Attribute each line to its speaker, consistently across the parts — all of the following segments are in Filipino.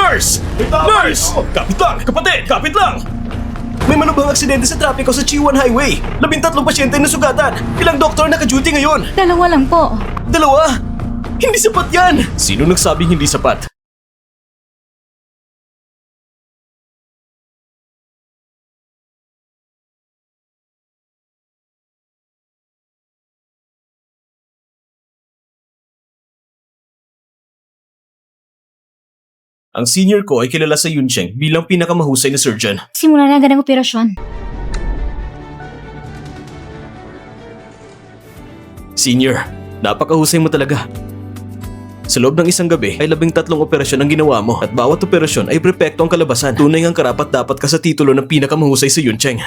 Speaker 1: Nurse! Nurse! Kapit lang! Kapatid! Kapit lang! May manubang aksidente sa trapiko sa Chiwan Highway. 13 pasyente na sugatan. Ilang doktor naka-duty ngayon?
Speaker 2: 2 lang po.
Speaker 1: 2? Hindi sapat yan! Sino nagsabing hindi sapat? Ang senior ko ay kilala sa Yuncheng bilang pinakamahusay na surgeon.
Speaker 2: Simula na agad ang operasyon.
Speaker 1: Senior, napakahusay mo talaga. Sa loob ng isang gabi ay 13 operasyon ang ginawa mo at bawat operasyon ay perpekto ang kalabasan. Tunay ang karapat dapat ka sa titulo ng pinakamahusay sa Yuncheng.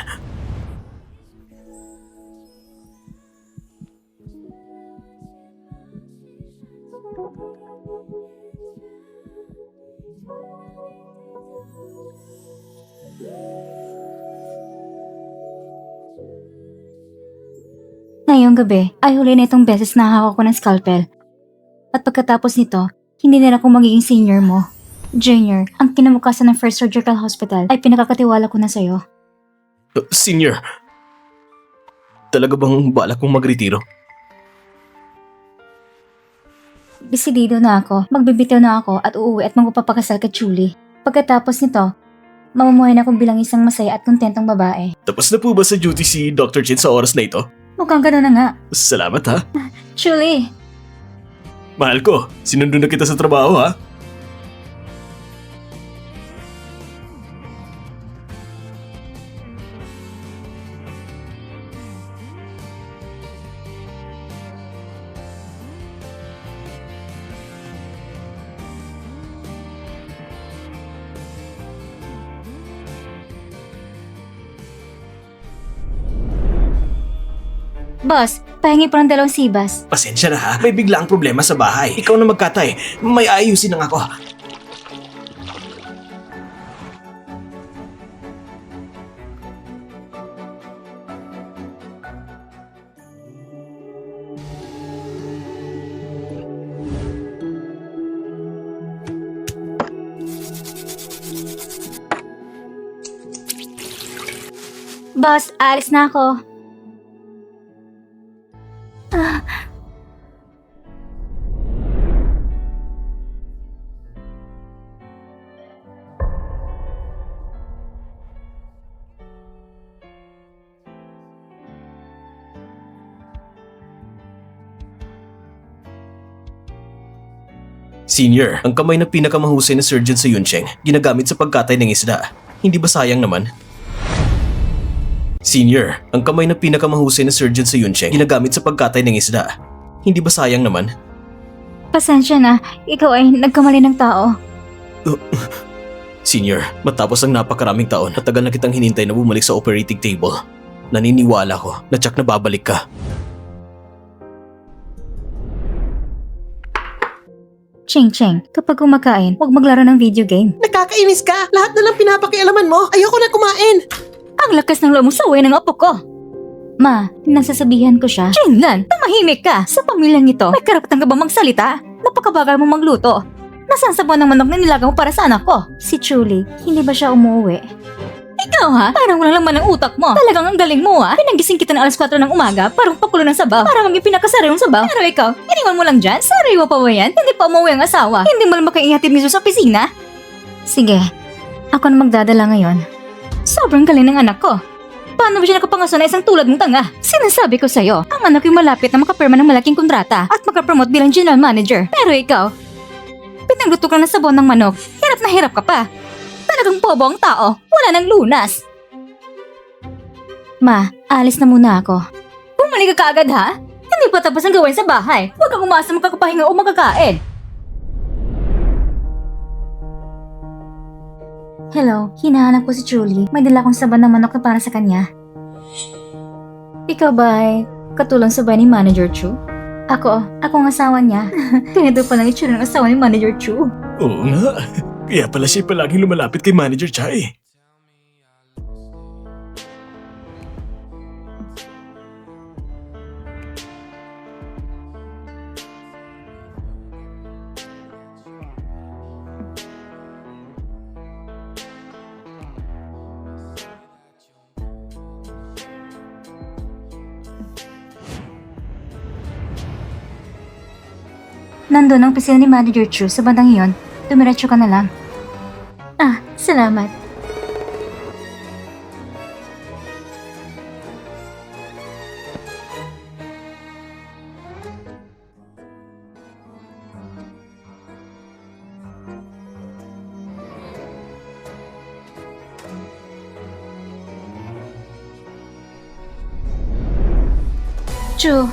Speaker 2: Ngayong gabi ay huli na itong beses na hawak ko ng scalpel. At pagkatapos nito, hindi na ako magiging senior mo. Junior, ang kinabukasan ng First Surgical Hospital ay pinakakatiwala ko na sa'yo.
Speaker 1: Senior, talaga bang balak kong magretiro?
Speaker 2: Desidido na ako, magbibitaw na ako at uuwi at magpapakasal kay Julie. Pagkatapos nito, mamumuhay na ako bilang isang masaya at kontentong babae.
Speaker 1: Tapos na po ba sa duty si Dr. Chin sa oras na ito?
Speaker 2: Mukhang gano'n na nga.
Speaker 1: Salamat ha.
Speaker 2: Julie,
Speaker 1: Mahal ko, sinundo na kita sa trabaho ha.
Speaker 2: boss, pahingi po ng 2 sibas.
Speaker 1: Pasensya na ha, may biglaang problema sa bahay. Ikaw na magkatay, may ayusin lang ako.
Speaker 2: Boss, alis na ako.
Speaker 1: Senior, ang kamay ng pinakamahusay na surgeon sa Yuncheng, ginagamit sa pagkatay ng isda. Hindi ba sayang naman? Senior, ang kamay ng pinakamahusay na surgeon sa Yuncheng, ginagamit sa pagkatay ng isda. Hindi ba sayang naman?
Speaker 2: Pasensya na, ikaw ay nagkamali ng tao.
Speaker 1: Senior, matapos ang napakaraming taon, natagal na kitang hinintay na bumalik sa operating table. Naniniwala ko na tsak na babalik ka.
Speaker 2: Cheng, kapag kumakain, huwag maglaro ng video game.
Speaker 3: Nakakainis ka! Lahat na lang pinapakialaman mo! Ayoko na kumain!
Speaker 2: Ang lakas ng loob mo sa uwi ng apo ko! Ma, nasasabihan ko siya. Chinglan, tumahimik ka! Sa pamilyang ito, may karapatan ka ba magsalita? Napakabagal mo magluto. Nasaan sa buwan ng manok na nilaga mo para sa anak ko? Si Julie, hindi ba siya umuwi? Ikaw ha? Parang walang laman ng utak mo. Talagang ang galing mo ha? Pinagising kita ng alas 4 ng umaga, parang pakulo ng sabaw. Para maging pinakasariwang sabaw. Pero ikaw, iniwan mo lang dyan? Sariwa pa ba yan? Hindi pa umuwi ang asawa. Hindi mo lang makaihatid mismo sa opisina? Sige, ako na magdadala ngayon. Sobrang galing ng anak ko. Paano ba siya nakapangaso na isang tulad mong tanga? Sinasabi ko sa'yo, ang anak ko'y malapit na makapirma ng malaking kontrata at makapromote bilang general manager. Pero ikaw, pinagluto ka ng sabon ng manok. Hirap na hirap ka pa. Talagang bobo ang tao. Wala nang lunas. Ma, alis na muna ako. Bumalik ka kaagad ha? Hindi pa tapos ang gawain sa bahay. Huwag kang umasa magkakapahinga o magkakain. Hello, hinahanap ko si Julie. May dala akong saban ng manok na para sa kanya. Ikaw ba ay katulong sa bahay ni Manager Chu? Ako ang asawa niya. Ganito pa lang itsura ng asawa ni Manager Chu.
Speaker 1: Oo nga. Kaya pala siya palaging lumalapit kay Manager Chai.
Speaker 2: Nandun ang opisina ni Manager Chu sa bandang iyon. Dumiretso ka na lang. Ah, salamat. Chu.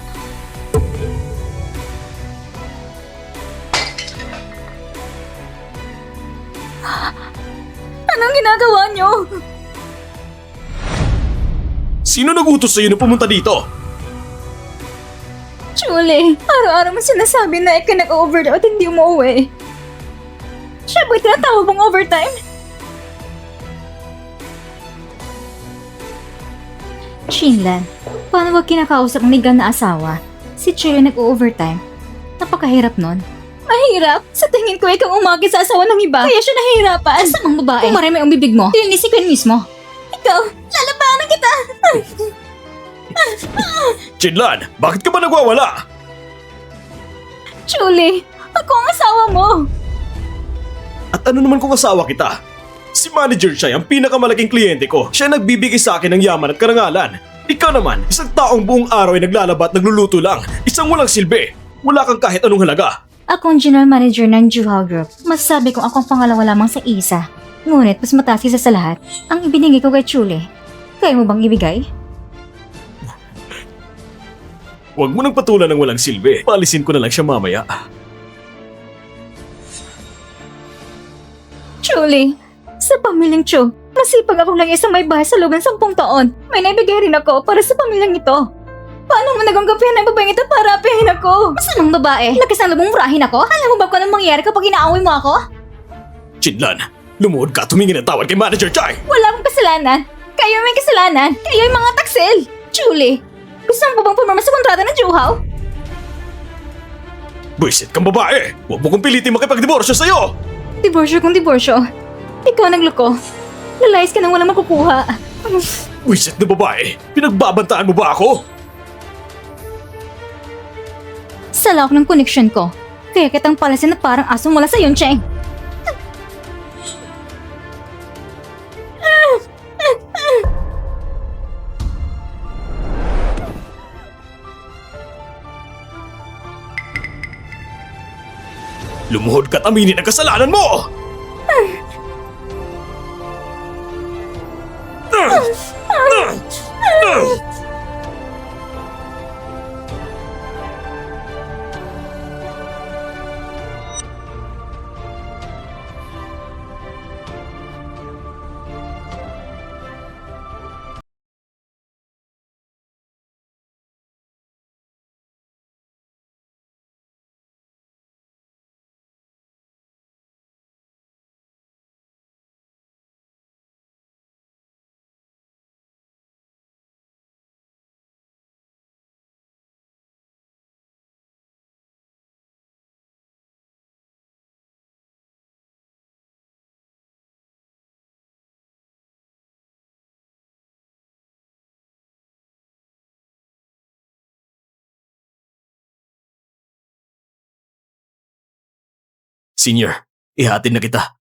Speaker 2: Anong ginagawa niyo?
Speaker 1: Sino nag-utos sa'yo na pumunta dito?
Speaker 2: Julie, araw-araw mo sinasabi na ikaw nag-overload at hindi umuwi. Siya ba'y tinatawag mong overtime? Shinlan, paano wag kinakausap ang legal na asawa? Si Julie nag-overtime. Napakahirap nun. Mahirap? Sa tingin ko ikaw umagi sa asawa ng iba. Kaya siya nahihirapan. Masamang babae. Kung marami ang bibig mo, linisin ko yun mismo. Ikaw, lalabanan kita!
Speaker 1: Chinlan, bakit ka ba nagwawala?
Speaker 2: Julie, ako ang asawa mo.
Speaker 1: At ano naman kung asawa kita? Si Manager Chai ang pinakamalaking kliyente ko. Siya nagbibigay sa akin ng yaman at karangalan. Ikaw naman, isang taong buong araw ay naglalaba at nagluluto lang. Isang walang silbi. Wala kang kahit anong halaga.
Speaker 2: Ako ang general manager ng Juhao Group. Masasabi kong ako ang pangalawa lamang sa isa. Ngunit mas mataas isa sa lahat ang ibinigay ko kay Julie. Kaya mo bang ibigay?
Speaker 1: Huwag mo nang patulan ng walang silbi. Paalisin ko na lang siya mamaya.
Speaker 2: Julie, sa pamilyang Chu, masipag akong lang isang may bahay sa loob ng 10 taon. May naibigay rin ako para sa pamilyang ito. Paano mo naganggapihan ng babaeng ito para apihin ako? Masamang babae, lakas ng lubong murahin ako? Alam mo ba kung anong mangyayari kapag inaaway mo ako?
Speaker 1: Chinlan, lumuhod ka tumingin ng tawad kay Manager Chai.
Speaker 2: Wala akong kasalanan. Kayo may kasalanan. Kayo yung mga taksil. Julie, gusto mo ba bang pumirma sa kontrata ng Juhao?
Speaker 1: Buisit kang babae. Huwag mo kong pilitin makipagdiborsyo sa'yo.
Speaker 2: Diborsyo kung diborsyo. Ikaw nagloko. Lalayas ka nang walang makukuha.
Speaker 1: Buisit na babae. Pinagbabantaan mo ba ako?
Speaker 2: Sa lawak ng koneksyon ko. Kaya kitang palasin na parang aso mula sa Yuncheng.
Speaker 1: Lumuhod ka't aminin ang kasalanan mo! Senior, ihatid na kita.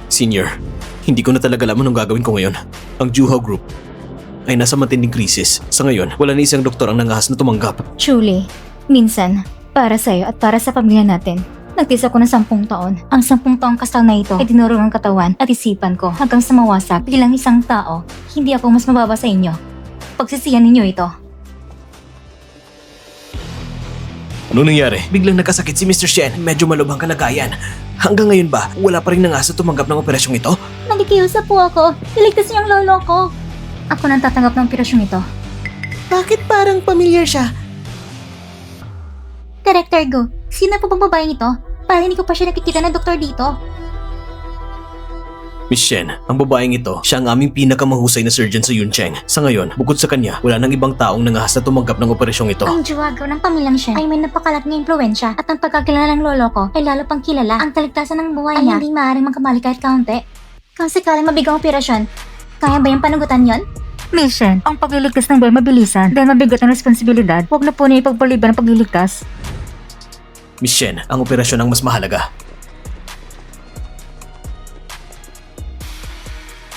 Speaker 1: Senior, hindi ko na talaga alam anong gagawin ko ngayon. Ang Juhao Group ay nasa matinding krisis. Sa ngayon, wala na isang doktor ang nangahas na tumanggap.
Speaker 2: Julie, minsan, para sa'yo at para sa pamilya natin, nagtis ako ng 10 taon. Ang 10 taong kasal na ito ay dinurog ang katawan at isipan ko hanggang sa mawasak bilang isang tao. Hindi ako mas mababa sa inyo. Pagsisihan ninyo ito.
Speaker 1: Ano nangyari? Biglang nagkasakit si Mr. Shen. Medyo malubhang kalagayan. Hanggang ngayon ba, wala pa rin nangahas na tumanggap ng operasyong ito?
Speaker 2: Nagikiusap po ako. Iligtas niyo ang lolo ko. Ako nang tatanggap ng operasyong ito.
Speaker 3: Bakit parang familiar siya?
Speaker 2: Director Go, sino po bang babaeng ito? Parang hindi ko pa siya nakikita na doktor dito.
Speaker 1: Miss Shen, ang babaeng ito, siya ang aming pinakamahusay na surgeon sa Yuncheng. Sa ngayon, bukod sa kanya, wala nang ibang taong nangahas na tumanggap ng operasyong ito.
Speaker 2: Ang juwagaw ng pamilyang Shen ay may napakalaking impluensya at ang pagkakilala ng lolo ko ay lalo pang kilala. Ang kaligtasan ng buhay niya ay hindi maaaring magkamali kahit kaunti. Kung sakaling mabigang operasyon, kaya ba yung panagutan yon? Mission, ang pagliligtas ng boy mabilisan dahil mabigat ang responsibilidad. Huwag na po niya ipagpaliban ang pagliligtas.
Speaker 1: Miss Shen, ang operasyon ang mas mahalaga.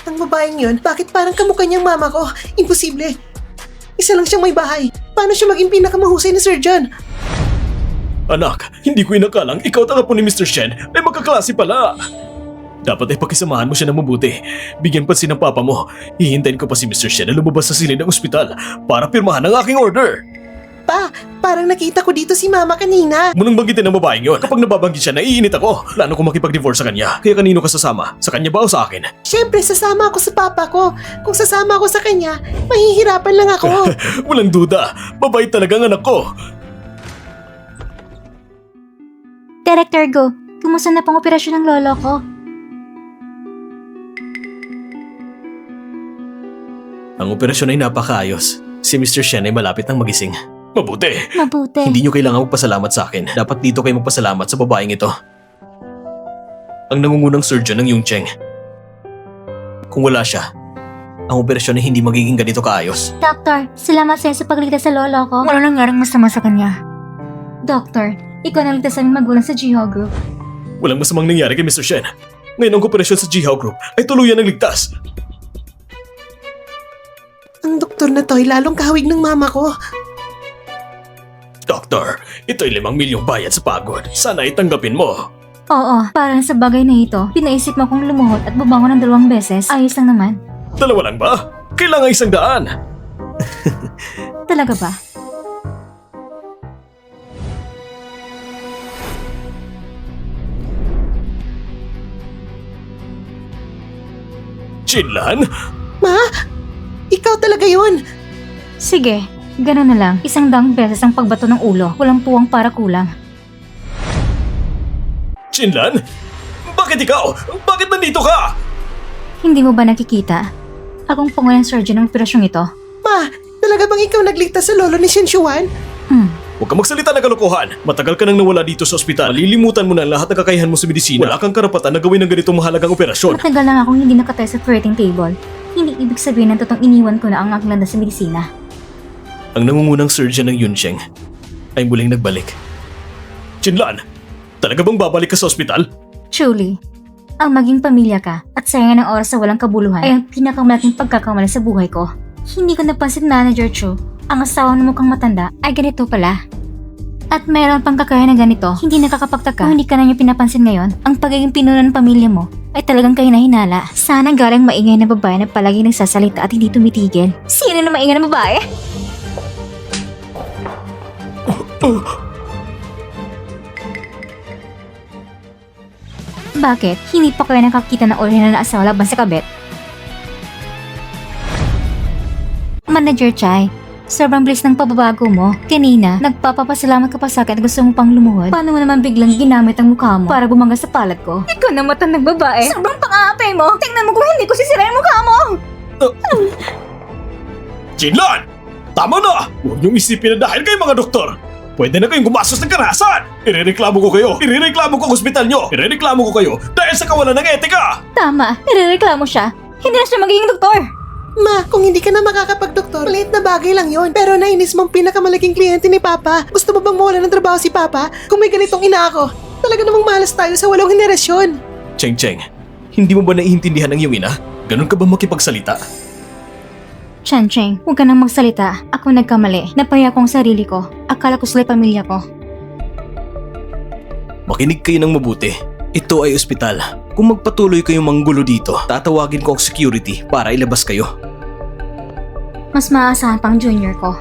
Speaker 3: Ang babaeng yun, bakit parang kamukha niyang mama ko? Imposible. Isa lang siyang may bahay. Paano siya maging pinakamahusay na surgeon?
Speaker 1: Anak, hindi ko inakalang ikaw at ang apo ni Mr. Shen ay magkaklase pala. Dapat ay pakisamahan mo siya ng mabuti. Bigyan pansin ng papa mo. Hihintayin ko pa si Mr. Shen na lumabas sa silid ng ospital para pirmahan ang aking order.
Speaker 3: Pa, parang nakita ko dito si mama kanina.
Speaker 1: Munang banggitin ng babaeng yon. Kapag nababanggit siya, naiinit ako. Plano ko makipag-divorce sa kanya. Kaya kanino ka sasama? Sa kanya ba o sa akin?
Speaker 3: Siyempre, sasama ako sa papa ko. Kung sasama ako sa kanya, mahihirapan lang ako.
Speaker 1: Walang duda. Mabait talaga ang anak ko.
Speaker 2: Director Go, kumusta na pang operasyon ng lolo ko?
Speaker 1: Ang operasyon ay napakaayos. Si Mr. Shen ay malapit nang magising. Mabuti.
Speaker 2: Mabuti.
Speaker 1: Hindi nyo kailangan magpasalamat sa akin. Dapat dito kayo magpasalamat sa babaeng ito. Ang nangungunang surgeon ng Yuncheng. Kung wala siya, ang operasyon ay hindi magiging ganito kaayos.
Speaker 2: Doctor, salamat sa'yo sa pagligtas sa lolo ko. Wala nangyaring masama sa kanya. Doctor, ikaw naligtas sa aming magulang sa Jiho Group.
Speaker 1: Walang masamang nangyari kay Mr. Shen. Ngayon ang operasyon sa Jiho Group ay tuluyan ng ligtas.
Speaker 3: Ang doktor na to ay lalong kahawig ng mama ko.
Speaker 1: Doktor, ito'y 5 milyong bayad sa pagod. Sana itanggapin mo.
Speaker 2: Oo, parang sa bagay na ito, pinaisip mo kong lumuhod at bumangon ng 2 beses. Ayos lang naman.
Speaker 1: 2 lang ba? Kailangan 100.
Speaker 2: Talaga ba?
Speaker 1: Chinlan?
Speaker 3: Ma, ikaw talaga yun.
Speaker 2: Sige, ganun na lang. 100 beses ang pagbato ng ulo. Walang puwang para kulang.
Speaker 1: Chinlan? Bakit ikaw? Bakit nandito ka?
Speaker 2: Hindi mo ba nakikita? Akong pangulang surgeon ng operasyong ito.
Speaker 3: Ma, talaga bang ikaw nagligtas sa lolo ni Shen Xuan?
Speaker 1: Huwag ka magsalita ng kalokohan. Matagal ka nang nawala dito sa ospital. Malilimutan mo na ang lahat ng kakayahan mo sa medisina. Wala kang karapatan na gawin ng ganitong mahalagang operasyon.
Speaker 2: Matagal lang akong hindi nakatayo sa operating table. Hindi ibig sabihin na totoong iniwan ko na ang aking landas sa medisina.
Speaker 1: Ang nangungunang surgeon ng Yuncheng ay muling nagbalik. Chinlan, talaga bang babalik ka sa ospital?
Speaker 2: Truly, ang maging pamilya ka at sayangan ng oras sa walang kabuluhan ay ang pinakamalaking pagkakamali sa buhay ko. Hindi ko napansin, Manager Chu, ang asawa ng mukhang matanda ay ganito pala. At mayroon pang kakayahan na ganito, hindi nakakapagtaka kung hindi ka na niya pinapansin ngayon. Ang pagiging pinuno ng pamilya mo ay talagang kahinahinala. Sana galing maingay na babae na palagi nagsasalita at hindi tumitigil. Sino na maingay na babae? Bakit? Hindi pa kayo nakakita ng orihinal na asawa laban sa kabit? Manager Chai, sobrang bilis ng pababago mo. Kanina, nagpapapasalamat ka pa sa akin at gusto mo pang lumuhod. Paano mo naman biglang ginamit ang mukha mo para bumangga sa palad ko? Ikaw na matandang babae. Sobrang pang-aapay mo. Tingnan mo kung hindi ko sisirain ang mukha mo.
Speaker 1: Chinlan! Tama na! Huwag niyong isipin na dahil kayo mga doktor. Pwede na kayong gumastos ng karahasan! Irereklamo ko kayo! Irereklamo ko ang ospital niyo! Irereklamo ko kayo dahil sa kawalan ng etika!
Speaker 2: Tama, nirereklamo siya. Hindi na siya magiging doktor.
Speaker 3: Ma, kung hindi ka na makakapag-doktor, maliit na bagay lang yon. Pero nainis mong pinakamalaking kliyente ni Papa. Gusto mo bang mawala ng trabaho si Papa kung may ganitong ina ako? Talaga namang malas tayo sa 8 henerasyon.
Speaker 1: Cheng Cheng, hindi mo ba naiintindihan ang iyong ina? Ganon ka ba makipagsalita?
Speaker 2: Chan Cheng, huwag ka nang magsalita. Ako nagkamali. Napaya ko ang sarili ko. Akala ko sila'y pamilya ko.
Speaker 1: Makinig kayo ng mabuti. Ito ay ospital. Kung magpatuloy kayong manggulo dito, tatawagin ko ang security para ilabas kayo.
Speaker 2: Mas maaasahan pang junior ko.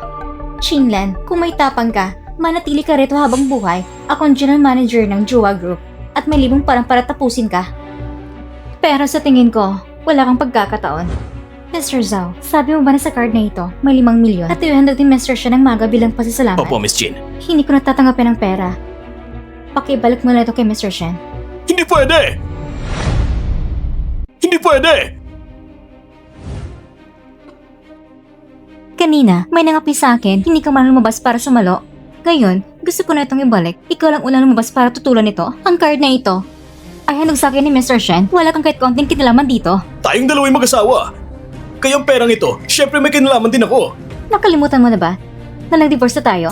Speaker 2: Chinlan, kung may tapang ka, manatili ka rito habang buhay. Ako ang general manager ng Jua Group at may libong parang para tapusin ka. Pero sa tingin ko, wala kang pagkakataon. Mr. Zhao, sabi mo ba na sa card na ito, may 5 milyon at ihandog din Mr. siya ng maga bilang pasasalamat?
Speaker 1: Opo, Miss Chin.
Speaker 2: Hindi ko natatanggapin ang pera. Pakibalik mo na ito kay Mr. Shen.
Speaker 1: Hindi pwede! Hindi pwede!
Speaker 2: Kanina, may nangapi sa akin, hindi ka man lumabas para sumalo. Ngayon, gusto ko na itong ibalik. Ikaw lang unang lumabas para tutulan ito. Ang card na ito. ay handog sa akin ni Mr. Shen. Wala kang kahit konting kinalaman dito.
Speaker 1: Tayong dalawa'y mag-asawa. Kayang perang ito, syempre may kinalaman din ako.
Speaker 2: Nakalimutan mo na ba na nag-divorce na tayo?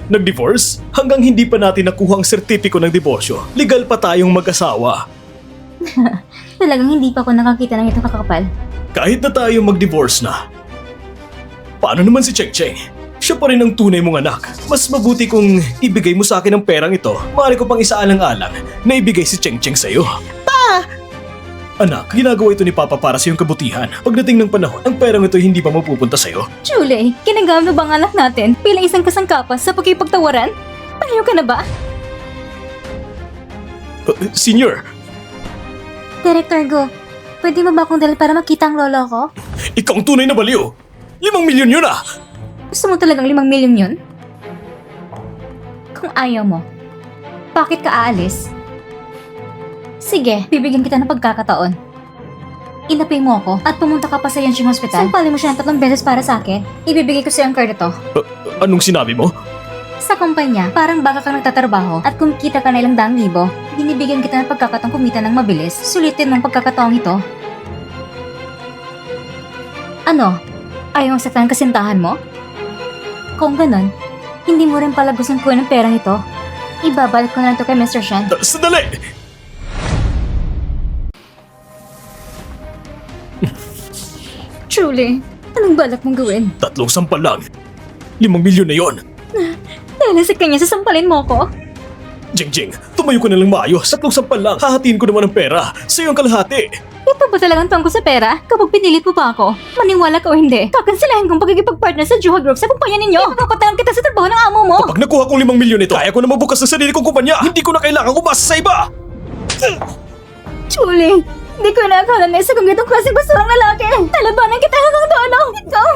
Speaker 1: Nag-divorce? Hanggang hindi pa natin nakuha ang sertipiko ng diborsyo, legal pa tayong mag-asawa.
Speaker 2: Talagang hindi pa ako nakakita ng itong kakapal.
Speaker 1: Kahit na tayo mag-divorce na. Paano naman si Cheng Cheng? Siya pa rin ang tunay mong anak. Mas mabuti kung ibigay mo sa akin ang perang ito. Maaari ko pang isaalang-alang na ibigay si Cheng Cheng sa'yo.
Speaker 3: Pa!
Speaker 1: Anak, ginagawa ito ni Papa para sa iyong kabutihan. Pagdating ng panahon, ang perang ito hindi pa mapupunta sa'yo.
Speaker 2: Julie, ginagamit mo ba ang anak natin bilang isang kasangkapas sa pagkipagtawaran? Palayo ka na ba?
Speaker 1: Senior,
Speaker 2: Director Go, pwede mo ba akong dalhin para makita ang lolo ko?
Speaker 1: ikaw ang tunay na baliw. 5 milyon yun ah!
Speaker 2: Gusto mo talagang 5 milyon yun? Kung ayaw mo, bakit ka aalis? Sige, bibigyan kita ng pagkakataon. Inapay mo ako at pumunta ka pa sa Yancheng Hospital. Sampalin mo siya ng 3 beses para sa akin. Ibibigay ko sa ang card ito.
Speaker 1: Anong sinabi mo?
Speaker 2: Sa kumpanya, parang baka kang nagtatrabaho at kumikita ka na 200,000, binibigyan kita ng pagkakataong kumita ng mabilis. Sulitin mo ang pagkakataong ito. Ano? Ayaw ang saktan kasintahan mo? Kung ganon, hindi mo rin pala gustong kuha ng perang ito. Ibabalik ko na lang ito kay Mr. Shen.
Speaker 1: Sandali!
Speaker 2: Truly, anong balak mong gawin?
Speaker 1: 3 sampal lang. 5 milyon na yon.
Speaker 2: Dahil sa kanya, sasampalin mo ko?
Speaker 1: Jingjing, tumayo ko na lang maayos. 3 sampal lang. Hahatiin ko naman ang pera. Sa iyong kalahati.
Speaker 2: Ito ba talagang tungkol sa pera? Kapag pinilit mo pa ako, maniwala ka o hindi, kakansilahin kong pagkikipag-partner sa Juha Group sa kumpanya ninyo. Ipapatayan kita sa trabaho ng amo mo.
Speaker 1: Kapag nakuha kong 5 milyon ito, kaya ko na mabukas ang sarili kong kumpanya. Hindi ko na kailangan umasa sa iba.
Speaker 2: Julie, hindi ko inaakala na isa kong ganitong klaseng basurang lalaki. Talabanan kita hanggang dulo. Ikaw!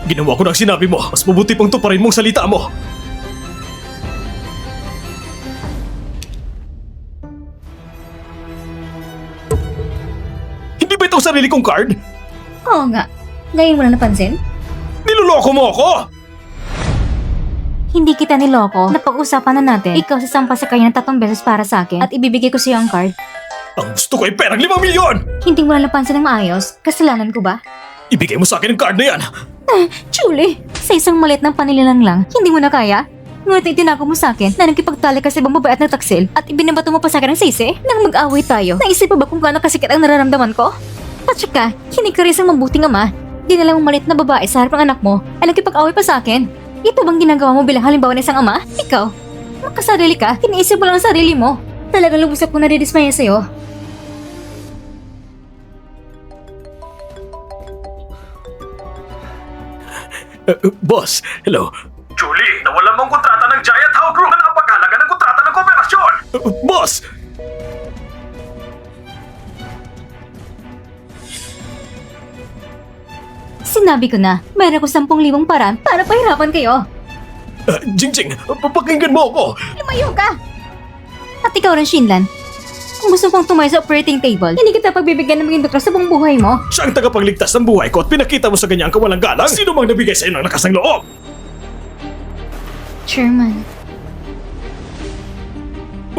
Speaker 1: Ginawa ko na ang sinabi mo. Mas mabuti pang tuparin mong salita mo. Hindi ba itong sarili kong card?
Speaker 2: Oo nga. Ngayon mo na napansin?
Speaker 1: Niloloko mo ako!
Speaker 2: Hindi kita niloko. Napag-usapan na natin. Ikaw sasampa sa kanya ng 3 beses para sa akin at ibibigay ko sa iyo ang card.
Speaker 1: Ang gusto ko ay perang 5 milyon!
Speaker 2: Hindi mo na napansin ng maayos. Kasalanan ko ba?
Speaker 1: Ibigay mo sa akin ang card na yan.
Speaker 2: Julie, sa isang maliit ng panililang lang, hindi mo na kaya? Ngunit itinako mo sa akin na nagkipagtali ka sa ibang babae at nagtaksil at ibinabato mo pa sa akin ng sisi? Nang mag-away tayo, naisip mo ba kung gaano kasikit ang nararamdaman ko? At saka, hindi ka rin isang mabuting ama. Dinala mong maliit na babae sa harap ng anak mo ay nagkipag-away pa sa akin. Ito bang ginagawa mo bilang halimbawa ng isang ama? Ikaw, makasarili ka, iniisip mo lang ang sarili mo. Talagang lubos akong nadidismaya sa'yo.
Speaker 1: Boss, hello. Julie, nawalan mong kontrata ng Giant Hao Group na napakahalaga ng kontrata ng kooperasyon! Boss!
Speaker 2: Sinabi ko na, mayroon ko 10,000 paraan para pahirapan kayo.
Speaker 1: Jingjing, papakinggan mo ako!
Speaker 2: Lumayo ka! At ikaw rin, Shinlan. Kung gusto pang tumayo sa operating table, hindi kita pagbibigyan ng maging doktor sa buong buhay mo.
Speaker 1: Siya ang tagapagligtas ng buhay ko at pinakita mo sa kanya ang kawalang galang? Sino mang nabigay sa iyo ng lakas ng loob?
Speaker 2: Chairman.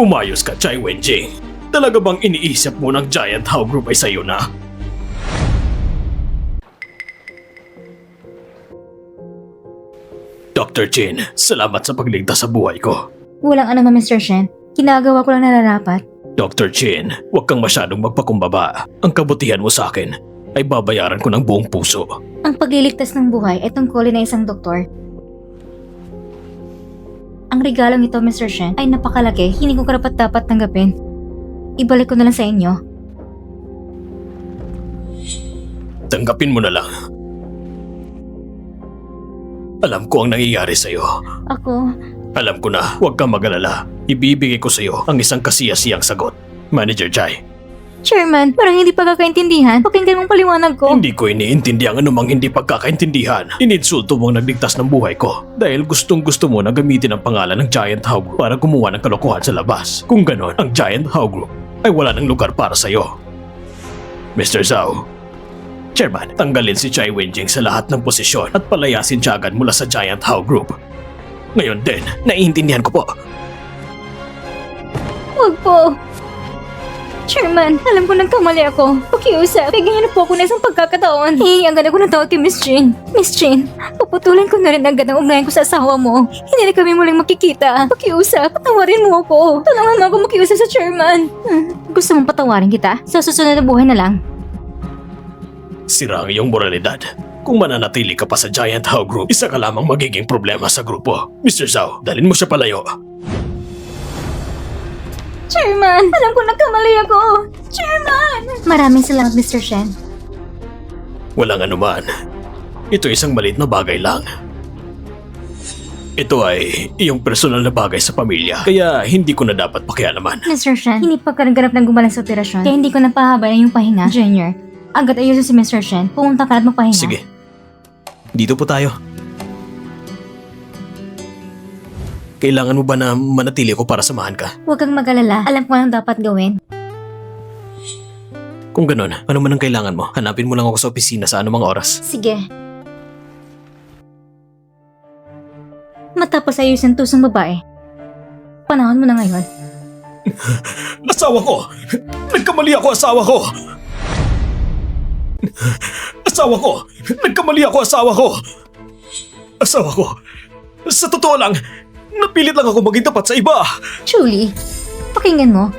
Speaker 1: Umayos ka, Chai Wenjing. Talaga bang iniisip mo ng Giant Hao Group ay sa'yo na? Dr. Chin, salamat sa pagligtas sa buhay ko.
Speaker 2: Walang ano ma, Mr. Shen. Ginagawa ko lang nararapat.
Speaker 1: Dr. Chin, huwag kang masyadong magpakumbaba. Ang kabutihan mo sa akin ay babayaran ko ng buong puso.
Speaker 2: Ang pagliligtas ng buhay ay tungkulin ng isang doktor. Ang regalong ito, Mr. Shen, ay napakalaki. Hindi ko karapat-dapat tanggapin. Ibalik ko na lang sa inyo.
Speaker 1: Tanggapin mo na lang. Alam ko ang nangyayari sa'yo.
Speaker 2: Ako,
Speaker 1: Alam ko na, huwag kang mag-alala. Ibibigay ko sa'yo ang isang kasiyasiyang sagot. Manager Jai,
Speaker 2: Chairman, parang hindi pagkakaintindihan. Pakinggan mong paliwanag ko.
Speaker 1: hindi ko iniintindi ang anumang hindi pagkakaintindihan. Ininsulto mo ang nagligtas ng buhay ko dahil gustong gusto mo na gamitin ang pangalan ng Giant Hao Group para gumawa ng kalokohan sa labas. Kung ganon, ang Giant Hao Group ay wala ng lugar para sa'yo. Mr. Zhao, Chairman, tanggalin si Chai Wenjing sa lahat ng posisyon at palayasin siya agad mula sa Giant Hao Group. Ngayon din, naiintindihan ko po.
Speaker 2: Huwag po. Chairman, alam ko nagkamali ako. Pakiusap, bigyan niyo na po ako ng isang pagkakataon. Hihingi agad ako ng tawad kay Miss Jean. Miss Jean, puputulin ko na rin agad ang ugnayan ko sa asawa mo. Hindi na kami muling makikita. Pakiusap, patawarin mo ako. Tulungan mo ako makiusap sa chairman. Gusto mong patawarin kita? Sa susunod na buhay na lang.
Speaker 1: Sira ang iyong moralidad. Kung mananatili ka pa sa Giant Hao Group, isa ka lamang magiging problema sa grupo. Mr. Zhao, dalhin mo siya palayo.
Speaker 2: Chairman, alam ko nagkamali ako. Chairman! Maraming salamat, Mr. Shen.
Speaker 1: Walang anuman. Ito isang maliit na bagay lang. Ito ay iyong personal na bagay sa pamilya, kaya hindi ko na dapat pakialaman.
Speaker 2: Mr. Shen, hindi pa kanaganap ng gumaling sa operasyon, kaya hindi ko napahaba na yung pahinga. Junior, agad ayusin si Mr. Shen. Pumunta ka at magpahinga.
Speaker 1: Sige. Dito po tayo. Kailangan mo ba na manatili ko para samahan ka?
Speaker 2: Huwag kang mag-alala. Alam ko anong dapat gawin.
Speaker 1: Kung ganun, ano man ang kailangan mo, hanapin mo lang ako sa opisina sa anumang oras.
Speaker 2: Sige. Matapos ayusin tusong babae. Panahon mo na ngayon.
Speaker 1: Asawa ko! Nagkamali ako, asawa ko! Asawa ko! Nagkamali ako, asawa ko! Asawa ko! Sa totoo lang, napilit lang ako maging tapat sa iba!
Speaker 2: Julie, pakinggan mo.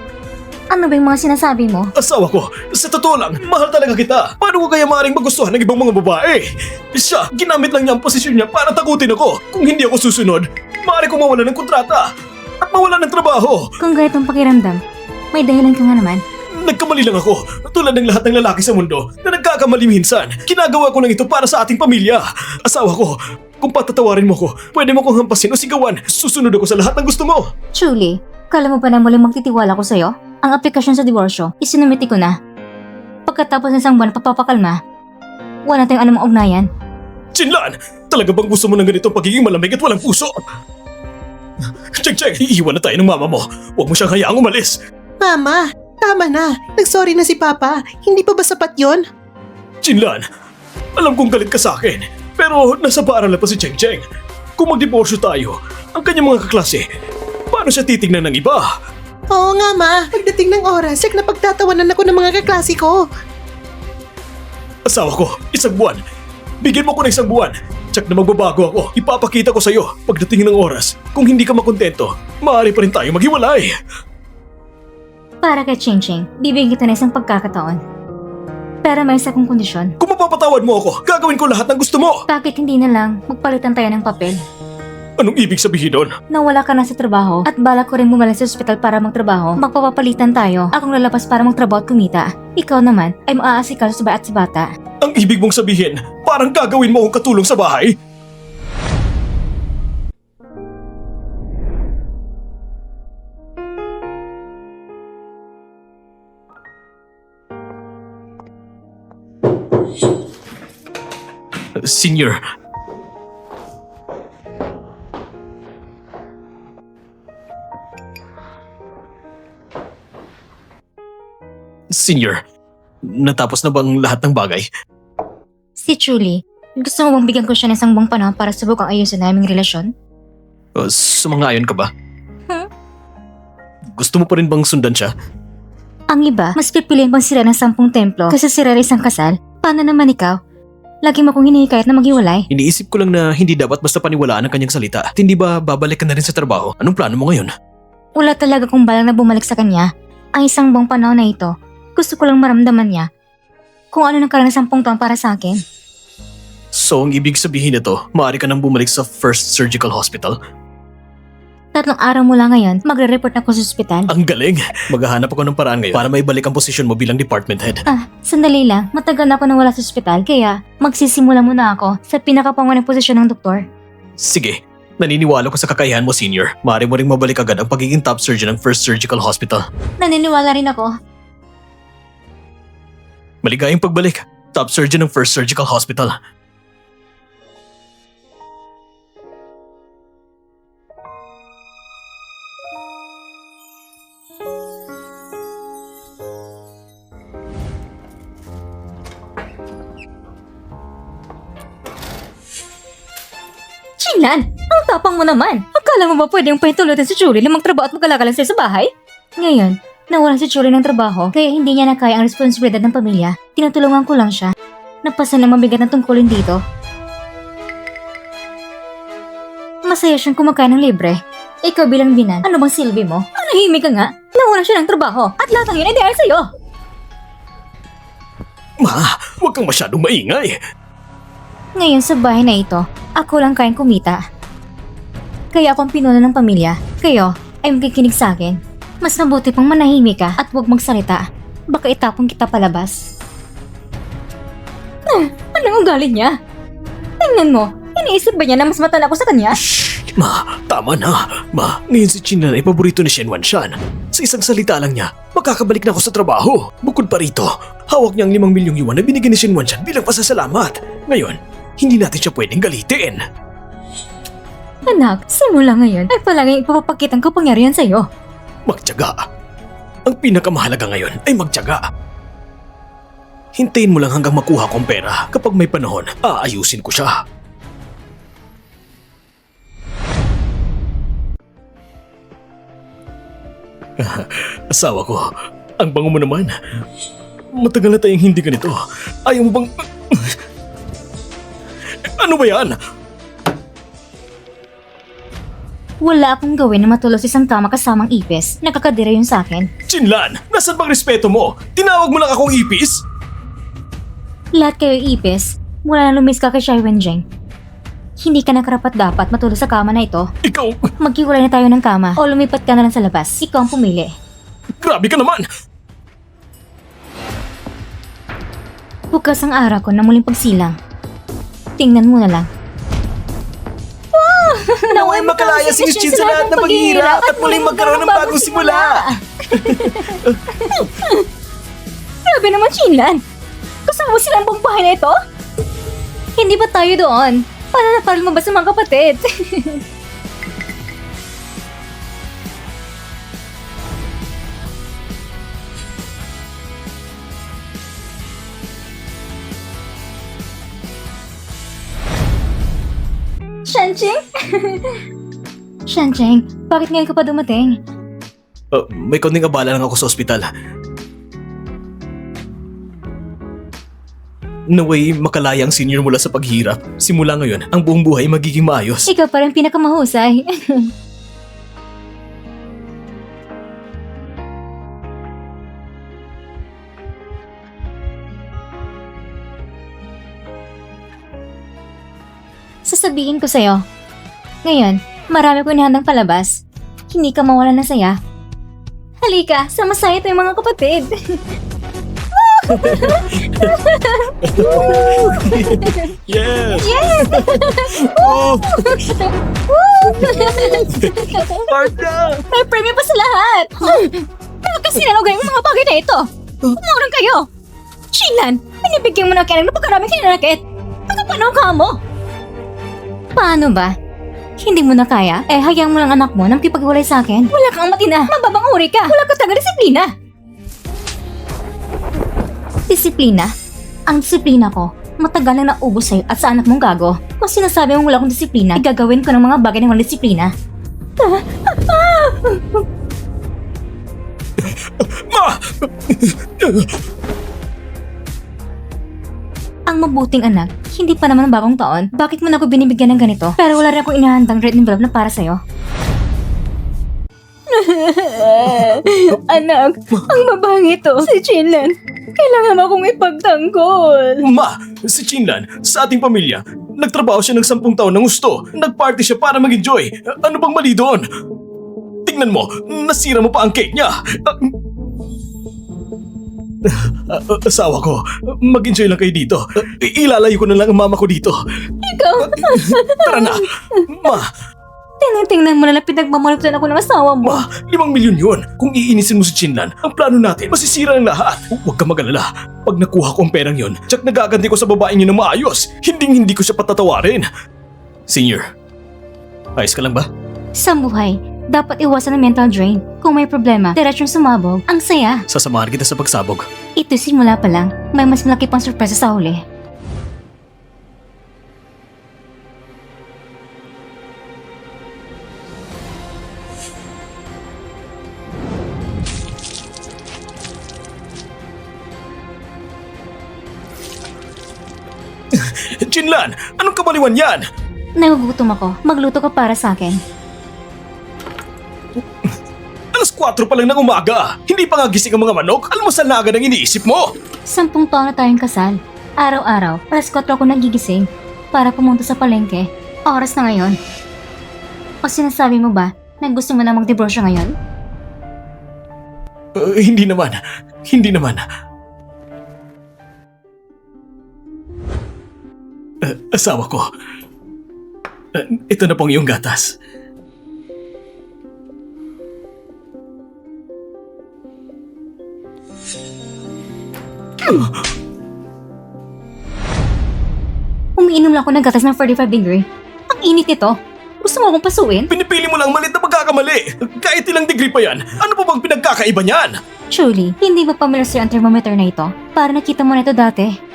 Speaker 2: Ano ba yung mga sinasabi mo?
Speaker 1: Asawa ko, sa totoo lang, mahal talaga kita. Paano ko kaya maaaring magustuhan ng ibang mga babae? Siya, ginamit lang niya ang posisyon niya para takutin ako. Kung hindi ako susunod, maaari kong mawala ng kontrata at mawala ng trabaho.
Speaker 2: Kung ganitong pakiramdam, may dahilan ka nga naman.
Speaker 1: Nagkamali lang ako, tulad ng lahat ng lalaki sa mundo na nagkakamali minsan. Ginagawa ko lang ito para sa ating pamilya. Asawa ko, kung patatawarin mo ko, pwede mo kong hampasin o sigawan. Susunod ako sa lahat ng gusto mo.
Speaker 2: Julie, kala mo ba na muling magtitiwala ko sa'yo? Ang aplikasyon sa diborsyo, isinumiti ko na. Pagkatapos ng isang buwan papapakalma, wala tayong anumang ugnayan.
Speaker 1: Chinlan! Talaga bang gusto mo ng ganitong pagiging malamig at walang puso? Cheng, iiwan na tayo ng mama mo. Huwag mo siyang hayaang umalis.
Speaker 3: Mama, tama na. Nagsorry na si Papa. Hindi pa ba sapat yon?
Speaker 1: Chinlan, alam kong galit ka sa akin, pero nasa paaralan pa si Cheng. Kung magdiborsyo tayo, ang kanyang mga kaklase, paano siya titignan ng iba?
Speaker 3: Oo nga, Ma. Pagdating ng oras, check na pagtatawanan ako ng mga kaklase ko.
Speaker 1: Asawa ko, isang buwan. Bigyan mo ko ng isang buwan. Tsak na magbabago ako. Ipapakita ko sa'yo pagdating ng oras. Kung hindi ka makontento, maaari pa rin tayo maghiwalay.
Speaker 2: Para kay Ching Ching, bibigyan kita na isang pagkakataon. Pero may isa kong kondisyon.
Speaker 1: Kung mapapatawad mo ako, gagawin ko lahat ng gusto mo.
Speaker 2: Bakit hindi na lang magpalitan tayo ng papel?
Speaker 1: Anong ibig sabihin doon?
Speaker 2: Nawala ka na sa trabaho at balak ko rin bumalik sa ospital para magtrabaho. Magpapapalitan tayo. Akong lalabas para magtrabaho at kumita. Ikaw naman ay maaasikaso sa bahay at sa bata.
Speaker 1: Ang ibig mong sabihin, parang gagawin mo akong katulong sa bahay? Senior. Senior, natapos na bang lahat ng bagay?
Speaker 2: Si Julie, gusto mo bang bigyan ko siya ng isang buong panahon para subukang ayusin naming relasyon?
Speaker 1: Sumang-ayon ka ba?
Speaker 2: Hmm?
Speaker 1: Gusto mo pa rin bang sundan siya?
Speaker 2: Ang iba, mas pipiliin pang sira ng 10 templo kasi sira rin isang kasal. Paano naman ikaw? Lagi mo kong hinihikayat na maghiwalay.
Speaker 1: Iniisip ko lang na hindi dapat basta paniwalaan ang kanyang salita. At hindi ba babalik ka na rin sa trabaho? Anong plano mo ngayon?
Speaker 2: Wala talaga kong balang na bumalik sa kanya. Ang isang buong panahon na ito, gusto ko lang maramdaman niya kung ano nang karang 10 taon para sa akin.
Speaker 1: So, ang ibig sabihin nito, maaari ka nang bumalik sa First Surgical Hospital?
Speaker 2: 3 araw mula ngayon, magre-report ako sa ospital.
Speaker 1: Ang galing! Maghahanap ako ng paraan ngayon para maibalik ang posisyon mo bilang department head.
Speaker 2: Sandali lang. Matagal na ako nang wala sa ospital, kaya magsisimula muna ako sa pinakapangunang posisyon ng doktor.
Speaker 1: Sige, naniniwala ko sa kakayahan mo, senior. Maaari mo ring mabalik agad ang pagiging top surgeon ng First Surgical Hospital.
Speaker 2: Naniniwala rin ako.
Speaker 1: Maligayang pagbalik. Top surgeon ng First Surgical Hospital.
Speaker 2: Chinlan, ang tapang mo naman. Akala mo ba pwedeng pahintulutan si Julie na magtrabaho at mag-alala sa'yo sa bahay? Ngayon, nawalan si Julie ng trabaho kaya hindi niya nakaya ang responsibilidad ng pamilya. Tinutulungan ko lang siya. Napasan ng mabigat na tungkulin dito. Masaya siyang kumakain ng libre. Ikaw bilang binan, ano bang silbi mo? Manahimik ka nga. Nawalan siya ng trabaho at lahat ng yun ay dahil sa'yo.
Speaker 1: Ma, huwag kang masyadong maingay.
Speaker 2: Ngayon sa bahay na ito, ako lang kayang kumita. Kaya akong pinuno ng pamilya. Kayo ay magkikinig sa akin. Mas mabuti pang manahimik ka at huwag magsalita. Baka itapon kita palabas. Anong ugali niya? Tingnan mo, iniisip ba niya na mas matan ako sa kanya?
Speaker 1: Shh! Ma, tama na. Ma, ngayon si Chinlan ay paborito ni Shen Wanshan. Sa isang salita lang niya, makakabalik na ako sa trabaho. Bukod pa rito, hawak niya ang 5 milyong yuan na binigyan ni Shen Wanshan bilang pasasalamat. Ngayon, hindi natin siya pwedeng galitin.
Speaker 2: Anak, simula ngayon ay palaging ipapakita ang kapangyarihan sa'yo.
Speaker 1: Magtiyaga. Ang pinakamahalaga ngayon ay magtiyaga. Hintayin mo lang hanggang makuha ko ang pera. Kapag may panahon, aayusin ko siya. Asawa ko, ang bango mo naman. Matagal na tayong hindi ganito. Ayaw mo bang... Ano ba yan?
Speaker 2: Wala akong gawin na matulog sa isang kama kasamang ipis. Nakakadira yun sa akin.
Speaker 1: Chinlan, nasan bang respeto mo? Tinawag mo lang akong ipis?
Speaker 2: Lahat kayo ipis. Mula na lumis ka kay Shai Wenjing. Hindi ka nakarapat dapat matulog sa kama na ito.
Speaker 1: Ikaw,
Speaker 2: Maghiwalay na tayo ng kama o lumipat ka na lang sa labas. Ikaw ang pumili.
Speaker 1: grabe ka naman!
Speaker 2: Bukas ang araw ko na muling pagsilang. Tingnan mo na lang.
Speaker 3: Naway makalaya si Miss Chin sa lahat ng paghihirap at muling magkaroon ng bagong simula.
Speaker 2: Grabe naman, Chinlan. Gusto mo silang buong bahay na ito? Hindi ba tayo doon? Para na parang mo ba sa mga kapatid? Shancheng? Shancheng, bakit ngayon ka pa dumating?
Speaker 1: May konting abala lang ako sa ospital. Naway makalaya ang senior mula sa paghirap. Simula ngayon, ang buong buhay magiging maayos.
Speaker 2: Ikaw pa rin pinakamahusay. Sasabihin ko sa'yo. Ngayon, marami ko inahandang palabas. Hindi ka mawalan ng saya. Halika, sama-saya tayong mga kapatid.
Speaker 1: Yes!
Speaker 2: Yes!
Speaker 1: Oh! Partner!
Speaker 2: May premyo pa sa lahat! Nakakasinalugay ang mga bagay na ito! Umurang kayo! Chinlan, pinibigyan mo na kaya ng napakaraming kinanakit! Ano paano ka mo? Paano ba? Hindi mo na kaya? Eh, hayaan mo lang anak mo nang kipaghiwalay sa akin. Wala kang matina, mababang uri ka, wala ka talaga disiplina. Disiplina? Ang disiplina ko, matagal na naubos sa'yo at sa anak mong gago. Kung sinasabi mong wala akong disiplina, igagawin ko ng mga bagay ng walang disiplina.
Speaker 1: Ma!
Speaker 2: Ang mabuting anak, hindi pa naman bagong taon, bakit mo na ako binibigyan ng ganito? Pero wala rin akong inahandang red envelope na para sa'yo. Anak, ang babaeng ito, si Chinlan. Kailangan mo akong ipagtanggol.
Speaker 1: Ma! Si Chinlan, sa ating pamilya, nagtrabaho siya ng 10 taon ng gusto. Nagparty siya para mag-enjoy. Ano bang mali doon? Tingnan mo, nasira mo pa ang cake niya. Asawa ko, mag-enjoy lang kayo dito. Ilalayo ko na lang ang mama ko dito.
Speaker 2: Ikaw,
Speaker 1: Tara na! Ma!
Speaker 2: tingnan mo na lang pinagmamalutan ako ng asawa mo.
Speaker 1: Ma! 5 milyon yun! Kung iinisin mo si Chinlan, ang plano natin, masisira ang lahat. Huwag ka mag-alala. Pag nakuha ko ang perang yun, tsak nagaganti ko sa babaeng yun na maayos. Hindi ko siya patatawarin. Senior, ayos ka lang ba?
Speaker 2: Sa buhay, dapat iwasan ang mental drain. Kung may problema, diretsyon sumabog. Ang saya.
Speaker 1: Sasamahan kita sa pagsabog.
Speaker 2: Ito simula pa lang. May mas malaki pang sorpresa sa huli.
Speaker 1: Jinlan, anong kamaliwan yan?
Speaker 2: Nagugutom ako. Magluto ka para sa akin.
Speaker 1: Alas 4 pa lang ng umaga. Hindi pa nga gising ang mga manok. Almusal na agad ang iniisip mo.
Speaker 2: 10 taon na tayong kasal. Araw-araw, alas 4 ako nagigising para pumunta sa palengke. Oras na ngayon. O sinasabi mo ba na gusto mo na magdiborsyo ngayon?
Speaker 1: Hindi naman. Hindi naman. Asawa ko. Ito na pong iyong gatas.
Speaker 2: Umiinom lang ako ng gatas ng 45 degree. Ang init nito. Gusto mo akong pasuin?
Speaker 1: Pinipili mo lang malit na pagkakamali. Kahit ilang degree pa yan, ano pa bang pinagkakaiba niyan?
Speaker 2: Truly, hindi ba pamilyar sa'yo ang thermometer na ito? Para nakita mo na ito dati.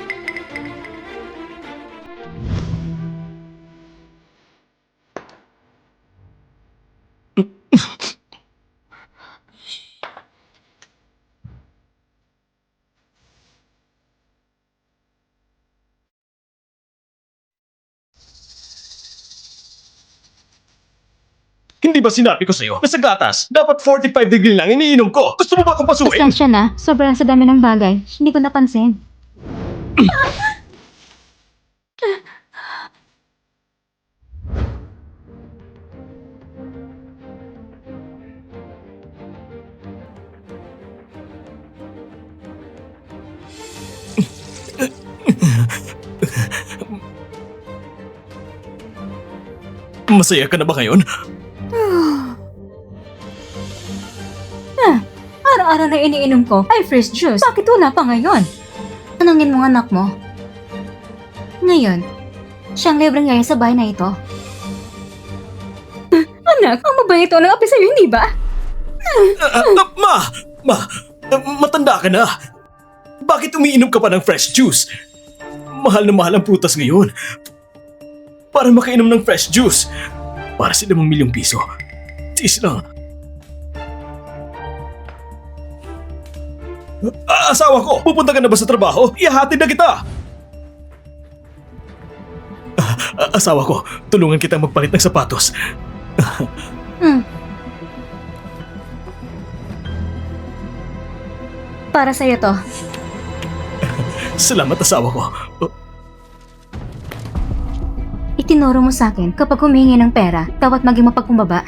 Speaker 1: Hindi ba sinabi ko sa'yo na sa gatas, dapat 45 degree lang iniinom ko? Gusto mo ba akong pasuin?
Speaker 2: Pasensya na, sobrang sa dami ng bagay. Hindi ko napansin.
Speaker 1: Masaya ka na ba ngayon?
Speaker 2: Araw-araw na iniinom ko ay fresh juice. Bakit wala pa ngayon? Tanungin mo ang anak mo. Ngayon, siyang libreng yaya sa bahay na ito. Anak, ang mabait ito ng api sa'yo, hindi ba?
Speaker 1: Matanda ka na. Bakit umiinom ka pa ng fresh juice? Mahal na mahal ang prutas ngayon. Para makainom ng fresh juice. Para sa 5 milyong piso. Tiis lang. Asawa ko, pupunta ka na ba sa trabaho? Ihahatid na kita! Asawa ko, tulungan kita magpalit ng sapatos.
Speaker 2: Para sa'yo to.
Speaker 1: Salamat, asawa ko.
Speaker 2: Itinuro mo sa akin kapag humingi ng pera, dapat maging mapagkumbaba.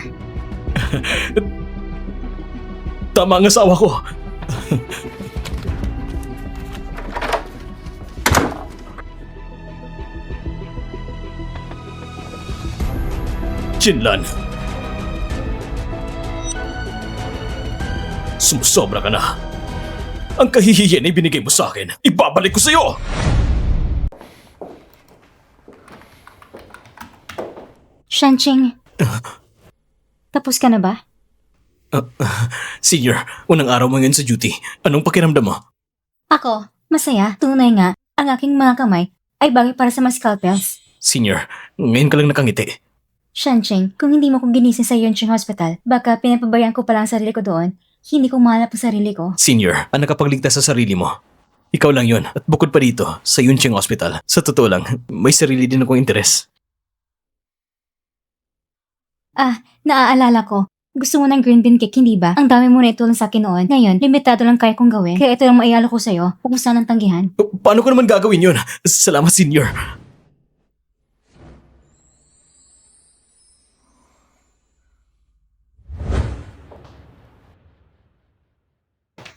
Speaker 1: Tama ang asawa ko. Jinlan. Sumusobra ka na. Ang kahihiyan ay binigay mo sa akin. Ibabalik ko sa'yo!
Speaker 2: Shanching, tapos ka na ba?
Speaker 1: Senior, unang araw mo ngayon sa duty. Anong pakiramdam mo?
Speaker 2: Ako, masaya. Tunay nga, ang aking mga kamay ay bagay para sa mga scalpels.
Speaker 1: Senior, ngayon ka lang nakangiti.
Speaker 2: Shanching, kung hindi mo ko ginising sa Yunching Hospital, baka pinapabayaan ko pala ang sarili ko doon. Hindi ko mahanap ang sarili ko.
Speaker 1: Senior, ang nakapagligtas sa sarili mo. Ikaw lang yun. At bukod pa dito, sa Yunching Hospital. Sa totoo lang, may sarili din akong interes.
Speaker 2: Naaalala ko. Gusto mo ng green bean cake, hindi ba? Ang dami mo na itulong sa akin noon. Ngayon, limitado lang kaya kong gawin. Kaya ito lang maialo ko sa'yo. Huwag mo sanang tanggihan.
Speaker 1: Paano ko naman gagawin yun? Salamat, Senior.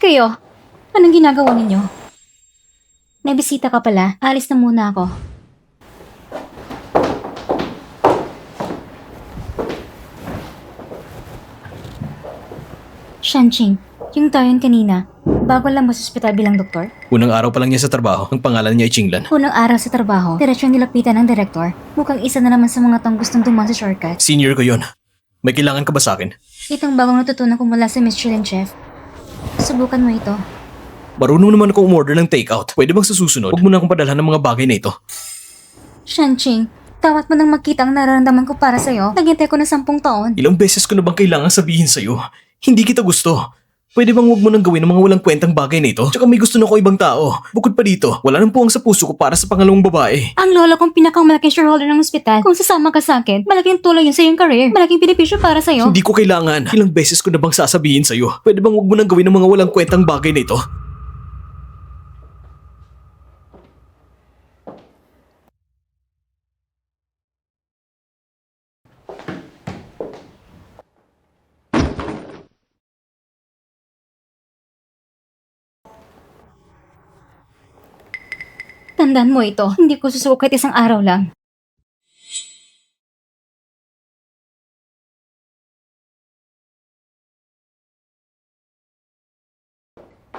Speaker 2: Kayo, anong ginagawa ninyo? May bisita ka pala. Alis na muna ako. Shanching, yung tayon kanina, bago lang ba sa ospital bilang doktor?
Speaker 1: Unang araw pa lang niya sa trabaho, ang pangalan niya ay Chinglan.
Speaker 2: Unang araw sa trabaho, diretsyon nilapitan ng direktor. Mukhang isa na naman sa mga tong gustong dumaan sa shortcut.
Speaker 1: Senior ko yun. May kailangan ka ba sa akin?
Speaker 2: Itong bagong natutunan ko mula sa Michelin Chef. Subukan mo ito.
Speaker 1: Marunong naman ako umorder ng takeout. Pwede bang sa susunod, huwag mo na akong padalhan ng mga bagay na ito.
Speaker 2: Shanching, tawat mo nang makita ang nararamdaman ko para sa'yo. Naghintay ko na 10 taon.
Speaker 1: Ilang beses ko na bang kailangan sabihin sa'yo? Hindi kita gusto. Pwede bang huwag mo nang gawin ang mga walang kwentang bagay na ito? Tsaka may gusto na ako ibang tao. Bukod pa dito, wala nang puwang sa puso ko para sa pangalawang babae.
Speaker 2: Ang lola kong pinakamalaking shareholder ng ospital. Kung sasama ka sa akin, malaking tulong yun sa iyong career. Malaking benepisyo para sa'yo.
Speaker 1: Hindi ko kailangan. Ilang beses ko na bang sasabihin sa'yo? Pwede bang huwag mo nang gawin ang mga walang kwentang bagay na ito?
Speaker 2: Tandaan mo ito. Hindi ko susuko kahit isang araw lang.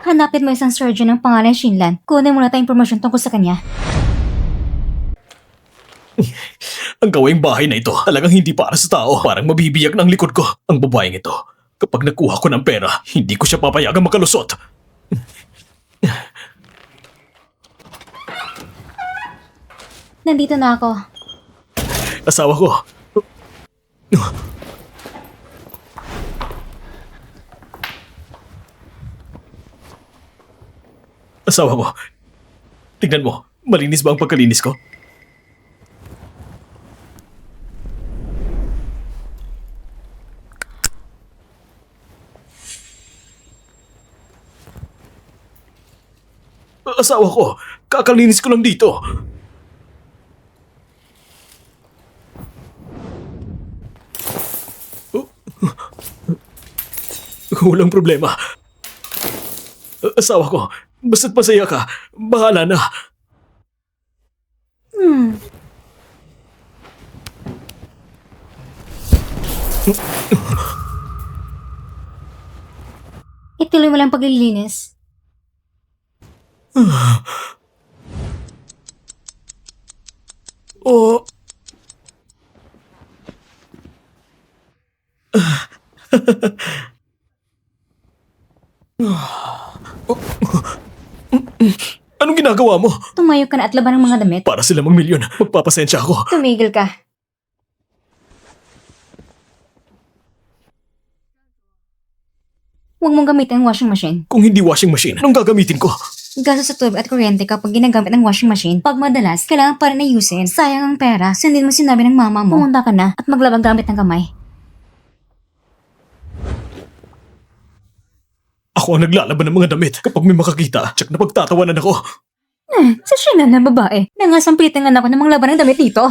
Speaker 2: Hanapin mo isang surgeon ng pangalan Shinlan. Kunin mo na tayong impormasyon tungkol sa kanya.
Speaker 1: Ang gawaing bahay na ito, talagang hindi para sa tao. Parang mabibiyak ng likod ko. Ang babaeng ito, kapag nakuha ko ng pera, hindi ko siya papayagang makalusot.
Speaker 2: Nandito na ako.
Speaker 1: Asawa ko. Asawa ko. Tignan mo, malinis ba ang pagkalinis ko? Asawa ko, kakalinis ko lang dito. Walang problema. Asawa ko, basta't masaya ka, bahala na.
Speaker 2: Ituloy mo lang paglilinis.
Speaker 1: Oh. Anong ginagawa mo?
Speaker 2: Tumayo ka na at laban ng mga damit.
Speaker 1: Para sila mag-milyon, magpapasensya ako.
Speaker 2: Tumigil ka. Huwag mong gamitin ang washing machine.
Speaker 1: Kung hindi washing machine, anong gagamitin ko?
Speaker 2: Gastos sa tubig at kuryente kapag ginagamit ang washing machine. Pag madalas, kailangan pa rin ayusin. Sayang ang pera. Sundin mo sinabi ng mama mo. Pumunta ka na at maglabang gamit ng kamay.
Speaker 1: Ako ang naglalaban ng mga damit. Kapag may makakita, tsak na pagtatawanan ako.
Speaker 2: Sa Shinan na babae, nangasampitan ako ng mga laban ng damit dito.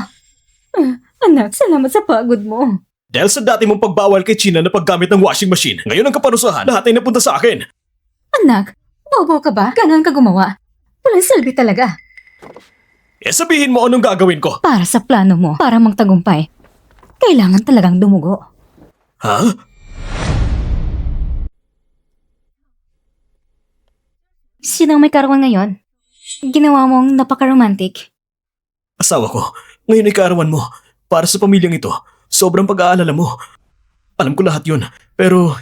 Speaker 2: Anak, salamat sa pagod mo.
Speaker 1: Dahil sa dati mong pagbawal kay China na paggamit ng washing machine, ngayon ang kaparusahan, lahat ay napunta sa akin.
Speaker 2: Anak, bobo ka ba? Ganun ka gumawa. Walang silbi talaga.
Speaker 1: Sabihin mo anong gagawin ko.
Speaker 2: Para sa plano mo, para magtagumpay, kailangan talagang dumugo.
Speaker 1: Ha?
Speaker 2: Sino ang may karawan ngayon? Ginawa mong napaka-romantic.
Speaker 1: Asawa ko, ngayon ay kaarawan mo. Para sa pamilyang ito, sobrang pag-aalala mo. Alam ko lahat yun, pero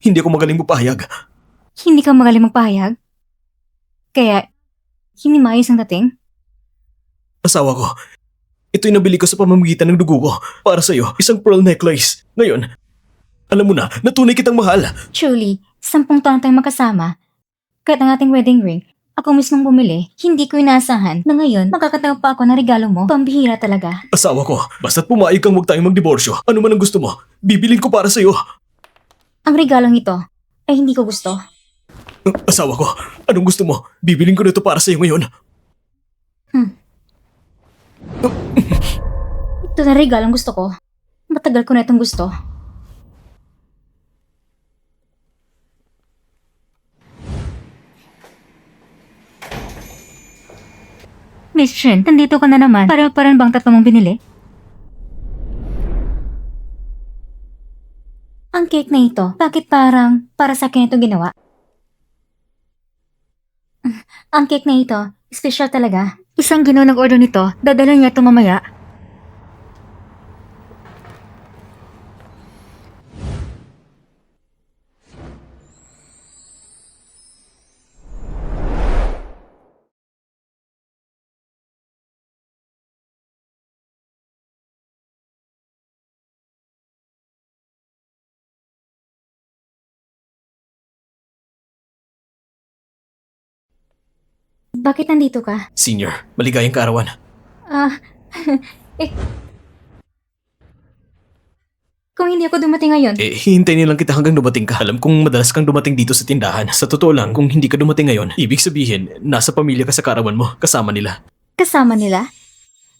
Speaker 1: hindi ako magaling mapahayag.
Speaker 2: Hindi ka magaling magpahayag? Kaya, hindi maayos ang dating?
Speaker 1: Asawa ko, ito'y nabili ko sa pamamagitan ng dugo ko. Para sa'yo, isang pearl necklace. Ngayon, alam mo na tunay kitang mahal.
Speaker 2: Truly, 10 taon tayong magkasama. Kahit ang ating wedding ring, ako mismong bumili, hindi ko inaasahan na ngayon makakatanggap pa ako ng regalo mo. Pambihira talaga.
Speaker 1: Asawa ko, basta't pumayag kang huwag tayong magdiborsyo. Ano man ang gusto mo, bibilin ko para sa'yo.
Speaker 2: Ang regalong ito ay hindi ko gusto.
Speaker 1: Asawa ko, anong gusto mo? Bibilin ko na ito para sa'yo ngayon.
Speaker 2: Ito na regalong gusto ko. Matagal ko na itong gusto. Miss Shin, nandito ka na naman. Para-paran bang tatlo mong binili? Ang cake na ito, bakit parang para sa akin ito ginawa? Ang cake na ito, special talaga. Isang Ginoo nag-order nito, dadala niya ito mamaya. bakit nandito ka?
Speaker 1: Senior, maligayang kaarawan.
Speaker 2: Ah, eh... Kung hindi ako dumating ngayon,
Speaker 1: Hihintayin nilang kita hanggang dumating ka. Alam kong madalas kang dumating dito sa tindahan. Sa totoo lang, kung hindi ka dumating ngayon, ibig sabihin, nasa pamilya ka sa kaarawan mo, kasama nila.
Speaker 2: kasama nila?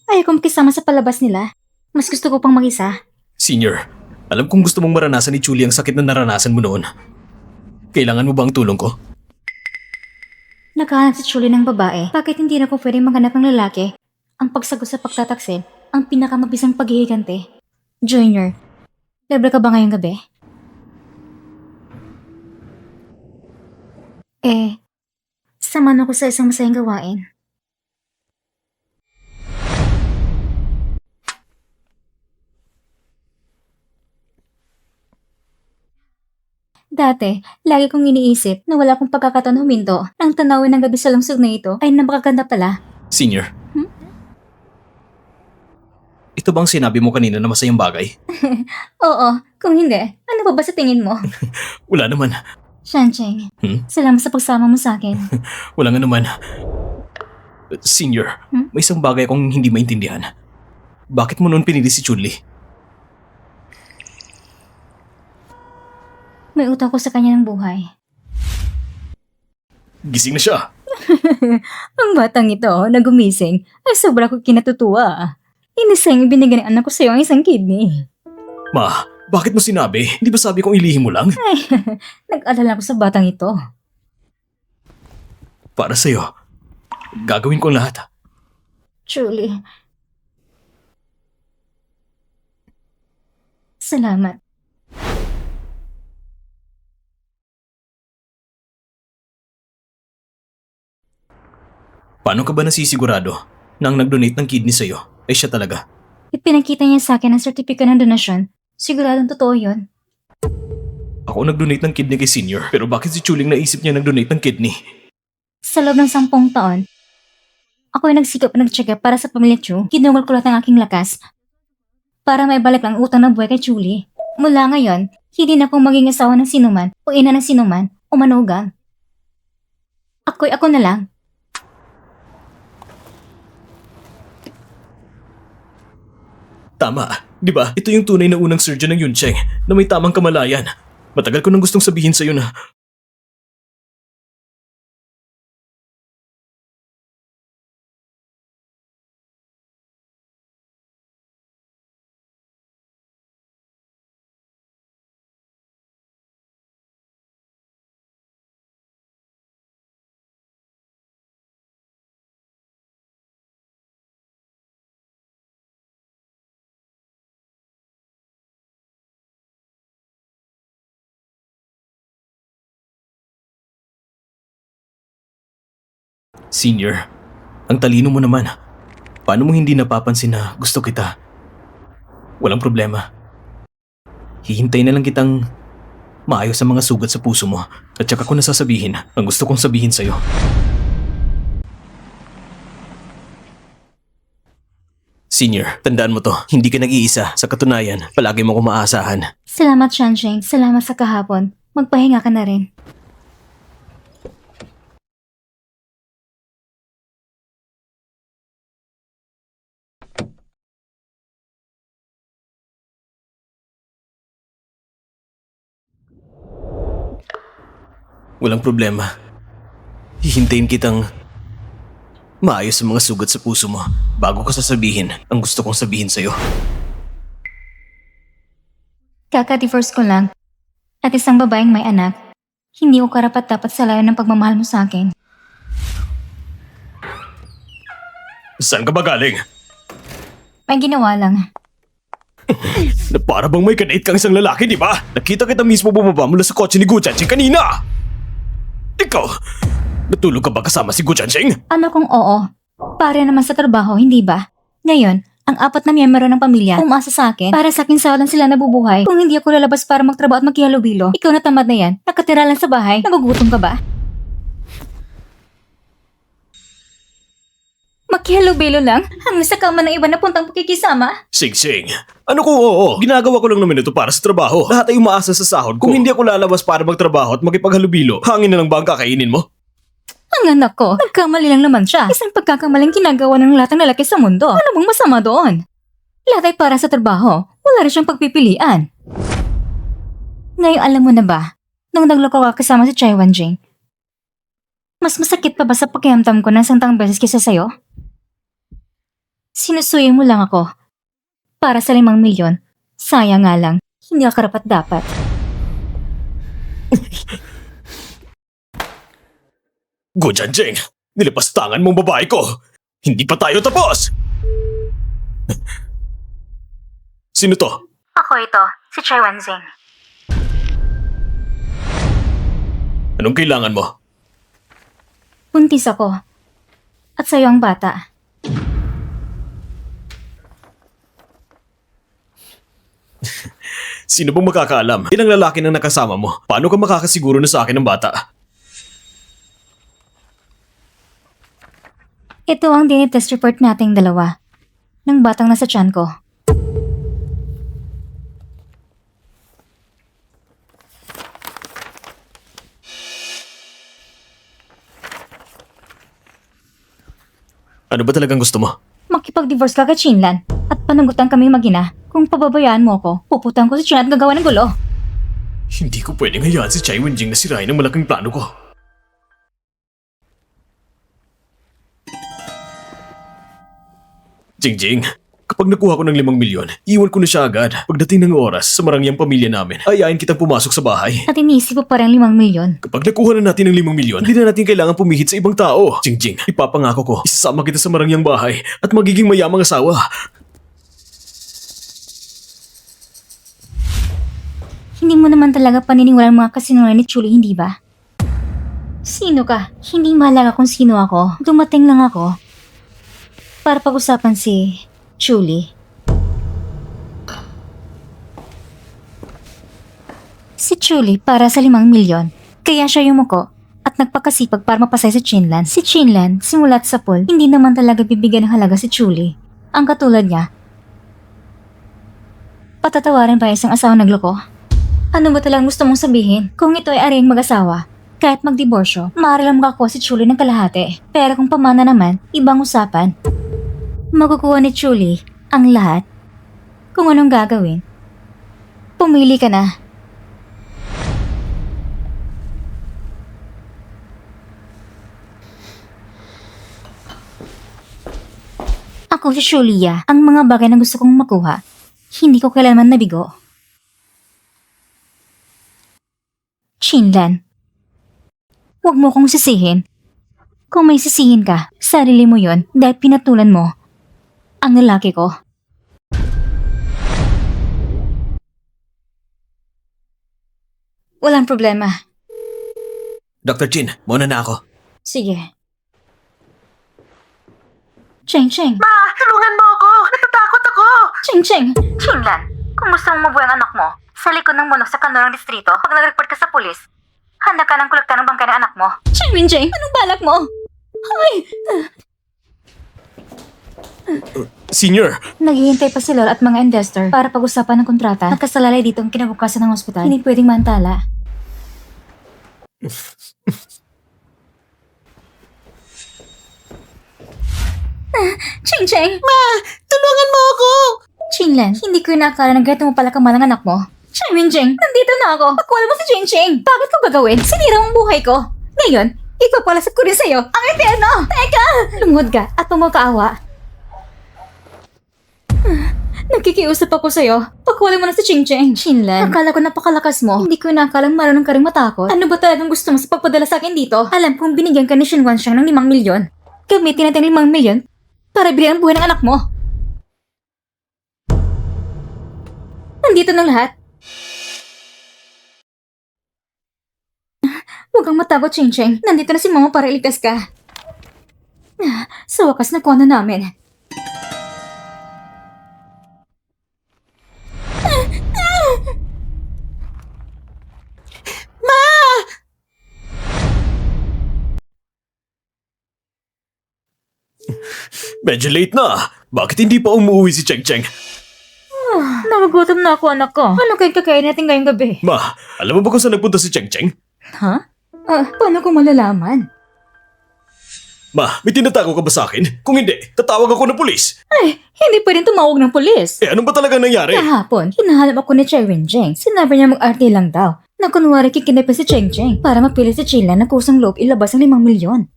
Speaker 2: Ayaw kong makisama sa palabas nila. Mas gusto ko pang mag-isa.
Speaker 1: Senior, alam kong gusto mong maranasan ni Julie ang sakit na naranasan mo noon. Kailangan mo ba ang tulong ko?
Speaker 2: Naghahanap si Julie ng babae. Bakit hindi na po pwedeng maghanap ng lalaki? Ang pagsagot sa pagtataksil, ang pinakamabisang paghihigante. Junior, libre ka ba ngayong gabi? Samahan ako sa isang masayang gawain. Dati, lagi kong iniisip na wala akong pagkakataon huminto. Ang tanawin ng gabi sa lungsod na ito ay napakaganda pala.
Speaker 1: Senior. Ito bang sinabi mo kanina na masayang bagay?
Speaker 2: Oo, kung hindi, ano pa ba sa tingin mo?
Speaker 1: Wala naman.
Speaker 2: Shancheng,
Speaker 1: Hmm?
Speaker 2: salamat sa pagsama mo sa akin.
Speaker 1: Wala nga naman. Senior, may isang bagay akong hindi maintindihan. Bakit mo noon pinili si Chunli?
Speaker 2: May utang ko sa kanya ng buhay.
Speaker 1: Gising na siya.
Speaker 2: Ang batang ito na gumising ay sobra ko kinatutuwa. Inisang ibinigay ng anak ko sa iyo ang isang kidney.
Speaker 1: Ma, bakit mo sinabi? Di ba sabi kong ilihim mo lang?
Speaker 2: Nag-alala ko sa batang ito.
Speaker 1: Para sa'yo. Gagawin ko ang lahat.
Speaker 2: Julie. Salamat.
Speaker 1: Paano ka ba nasisigurado na ang nag-donate ng kidney sa'yo ay siya talaga?
Speaker 2: Ipinakita niya sa akin ang sertipika ng donasyon. Siguradong totoo yun.
Speaker 1: Ako nag-donate ng kidney kay Senior, pero bakit si Chuling naisip niya nag-donate ng kidney?
Speaker 2: Sa loob ng 10 taon, ako ay nagsikap na nag-check up para sa pamilya Chu. Ginugol ko lahat ng aking lakas para maibalik ang utang ng buhay kay Julie. Mula ngayon, hindi na akong maging asawa ng sinuman o ina ng sinuman o manugang. Ako'y ako na lang.
Speaker 1: Tama, di ba? Ito yung tunay na unang surgeon ng Yuncheng na may tamang kamalayan. Matagal ko nang gustong sabihin sa'yo na... Senior, ang talino mo naman. Paano mo hindi napapansin na gusto kita? Walang problema. Hihintay na lang kitang maayos sa mga sugat sa puso mo at saka ko nasasabihin ang gusto kong sabihin sa'yo. Senior, tandaan mo to. Hindi ka nag-iisa. Sa katunayan, palagi mo ko maaasahan.
Speaker 2: Salamat, Shansheng. Salamat sa kahapon. Magpahinga ka na rin.
Speaker 1: Walang problema. Hihintayin kitang maayos sa mga sugat sa puso mo bago ko sasabihin ang gusto kong sabihin sa'yo.
Speaker 2: Kaka-divorce ko lang. At isang babaeng may anak. Hindi ko karapat-dapat sa layo ng pagmamahal mo sa akin.
Speaker 1: Saan ka ba galing?
Speaker 2: May ginawa lang.
Speaker 1: Na para bang may kadate kang isang lalaki, di ba? Nakita kita mismo bumaba mula sa kotse ni Gu Jianqing kanina! Ikaw, natulog ka ba kasama si Gu Jianqing?
Speaker 2: Ano kung oo? Pare naman sa trabaho, hindi ba? Ngayon, ang 4 na miyembro ng pamilya umasa sa akin para sa akin sawalan sila nabubuhay. Kung hindi ako lalabas para magtrabaho at magkihalubilo, ikaw na tamad na yan, nakatira lang sa bahay, nagugutom ka ba? Magkihalubilo lang? Hanggang sa kama ng iba na puntang pakikisama?
Speaker 1: Sing-sing, ano kung oo? Ginagawa ko lang naman ito para sa trabaho. Lahat ay umaasa sa sahod ko. Kung hindi ako lalabas para magtrabaho at makipaghalubilo, hangin na lang ba ang kakainin mo?
Speaker 2: Ang anak ko, nagkamali lang naman siya. Isang pagkakamaling ginagawa ng lahat ng lalaki sa mundo. Ano bang masama doon? Lahat ay para sa trabaho. Wala rin siyang pagpipilian. Ngayon alam mo na ba, nung nagloko ka kasama si Chai Wan-jing, mas masakit pa ba sa pakiramdam ko ng santang beses kaysa sa'yo? Sinusuyo mo lang ako. Para sa 5 milyon, sayang nga lang, hindi ka karapat dapat.
Speaker 1: Gu Jianjing, nilipastangan mong babae ko. Hindi pa tayo tapos! Sino to?
Speaker 2: Ako ito, si Chai Wan-jing.
Speaker 1: Anong kailangan mo?
Speaker 2: Buntis ako. At sa'yo ang bata.
Speaker 1: Sino bang makakaalam? Ilang lalaki nang nakasama mo? Paano ka makakasiguro na sa akin ng bata?
Speaker 2: Ito ang dinitest report nating dalawa. Ng batang nasa tiyan ko.
Speaker 1: Ano ba talagang gusto mo?
Speaker 2: Makipag-divorce ka kay Chinlan at panagutan kami mag-ina. Kung pababayaan mo ako, puputan ko si Chinlan at gagawa ng gulo.
Speaker 1: Hindi ko pwedeng hayaan si Chai Wen-jing na sirain ang malaking plano ko. Jingjing, kapag nakuha ko ng 5 milyon, iwan ko na siya agad. Pagdating ng oras sa marangyang pamilya namin, ayain kitang pumasok sa bahay.
Speaker 2: At inisip mo pa rin 5 milyon.
Speaker 1: Kapag nakuha na natin ng 5 milyon, hindi na natin kailangan pumihit sa ibang tao. Jingjing, ipapangako ko, isasama kita sa marangyang bahay at magiging mayamang asawa.
Speaker 2: Hindi mo naman talaga paniniwalang mga kasinungalingan ni Chuli, hindi ba? Sino ka? Hindi mahalaga kung sino ako. Dumating lang ako para pag-usapan si Chuli. Si Chuli para sa 5 milyon. Kaya siya yumuko at nagpakasipag para mapasay si Chinlan. Si Chinlan, simulat sa pool, hindi naman talaga bibigyan ng halaga si Chuli. Ang katulad niya. Patatawarin ba isang asawang nagloko? Ano ba talagang gusto mong sabihin? Kung ito ay aring mag-asawa, kahit magdiborsyo, maaari lang makakuha si Chuli ng kalahati. Pero kung pamana naman, ibang usapan. Makukuha ni Chuli ang lahat. Kung anong gagawin, pumili ka na. Ako si Julia, ang mga bagay na gusto kong makuha, hindi ko kailanman nabigo. Chinlan, huwag mo kong sisihin. Kung may sisihin ka, sarili mo yon dahil pinatulan mo ang lalaki ko. Walang problema.
Speaker 1: Dr. Chin, muna na ako.
Speaker 2: Sige. Cheng Cheng.
Speaker 3: Ma, tulungan mo ako! Natatakot ako!
Speaker 2: Cheng Cheng. Chinlan, kung gusto mong mabuhay ang anak mo, sa likod ng munok sa kanto ng distrito, pag nag-report ka sa pulis, handa ka ng kolekta ng bangkay ng anak mo. Cheng Minjing, anong balak mo? Ay!
Speaker 1: Senior,
Speaker 2: Naghihintay pa si Lol at mga investor para pag-usapan ng kontrata. Nagkasalalay dito ang kinabukasan ng ospital. Hindi pwedeng maantala. Cheng Cheng!
Speaker 3: Ma, tulungan mo ako!
Speaker 2: Chinlan, hindi ko inakala na ganito mo pala kamalang anak mo. Cheng Minjing, nandito na ako. Pakuwala mo si Cheng Cheng. Bakit ko gagawin? Sinira mong buhay ko. Ngayon, ipapalasap ko rin sa'yo ang impyerno. Teka! Lumuhod ka at pumakaawa. Nakikiusap ako sa'yo. Pakuwala mo na si Cheng Cheng. Chinlan, akala ko napakalakas mo. Hindi ko inakalang marunong ka rin matakot. Ano ba talagang gusto mo sa pagpadala sa akin dito? Alam kong binigyan ka ni Shinwan Xiang ng 5 milyon. Gamitin natin 5 milyon para bilhin ang buhay ng anak mo. Nandito na lahat. Huwag kang matakot, Cheng Cheng. Nandito na si Mama para iligtas ka. Sa wakas nakuha na namin.
Speaker 3: Ma!
Speaker 1: medyo late na. Bakit hindi pa umuwi si Cheng Cheng?
Speaker 2: Nagugutom na ako, anak ko. Ano kayong kakain natin ngayong gabi?
Speaker 1: Ma, alam mo ba kung saan nagpunta si Cheng Cheng?
Speaker 2: Ha? Paano ko malalaman?
Speaker 1: Ma, may tinatago ka ba sa akin? Kung hindi, tatawag ako ng pulis.
Speaker 2: Ay, hindi pwedeng tumawag ng pulis.
Speaker 1: Ano ba talaga nangyari?
Speaker 2: Kahapon, hinahanap ako ni Chewin Jeng. Sinabi niya mag-arte lang daw. Na kunwari kikinipin si Cheng Cheng para mapilit si Chila na kusang loob ilabas ang 5 milyon.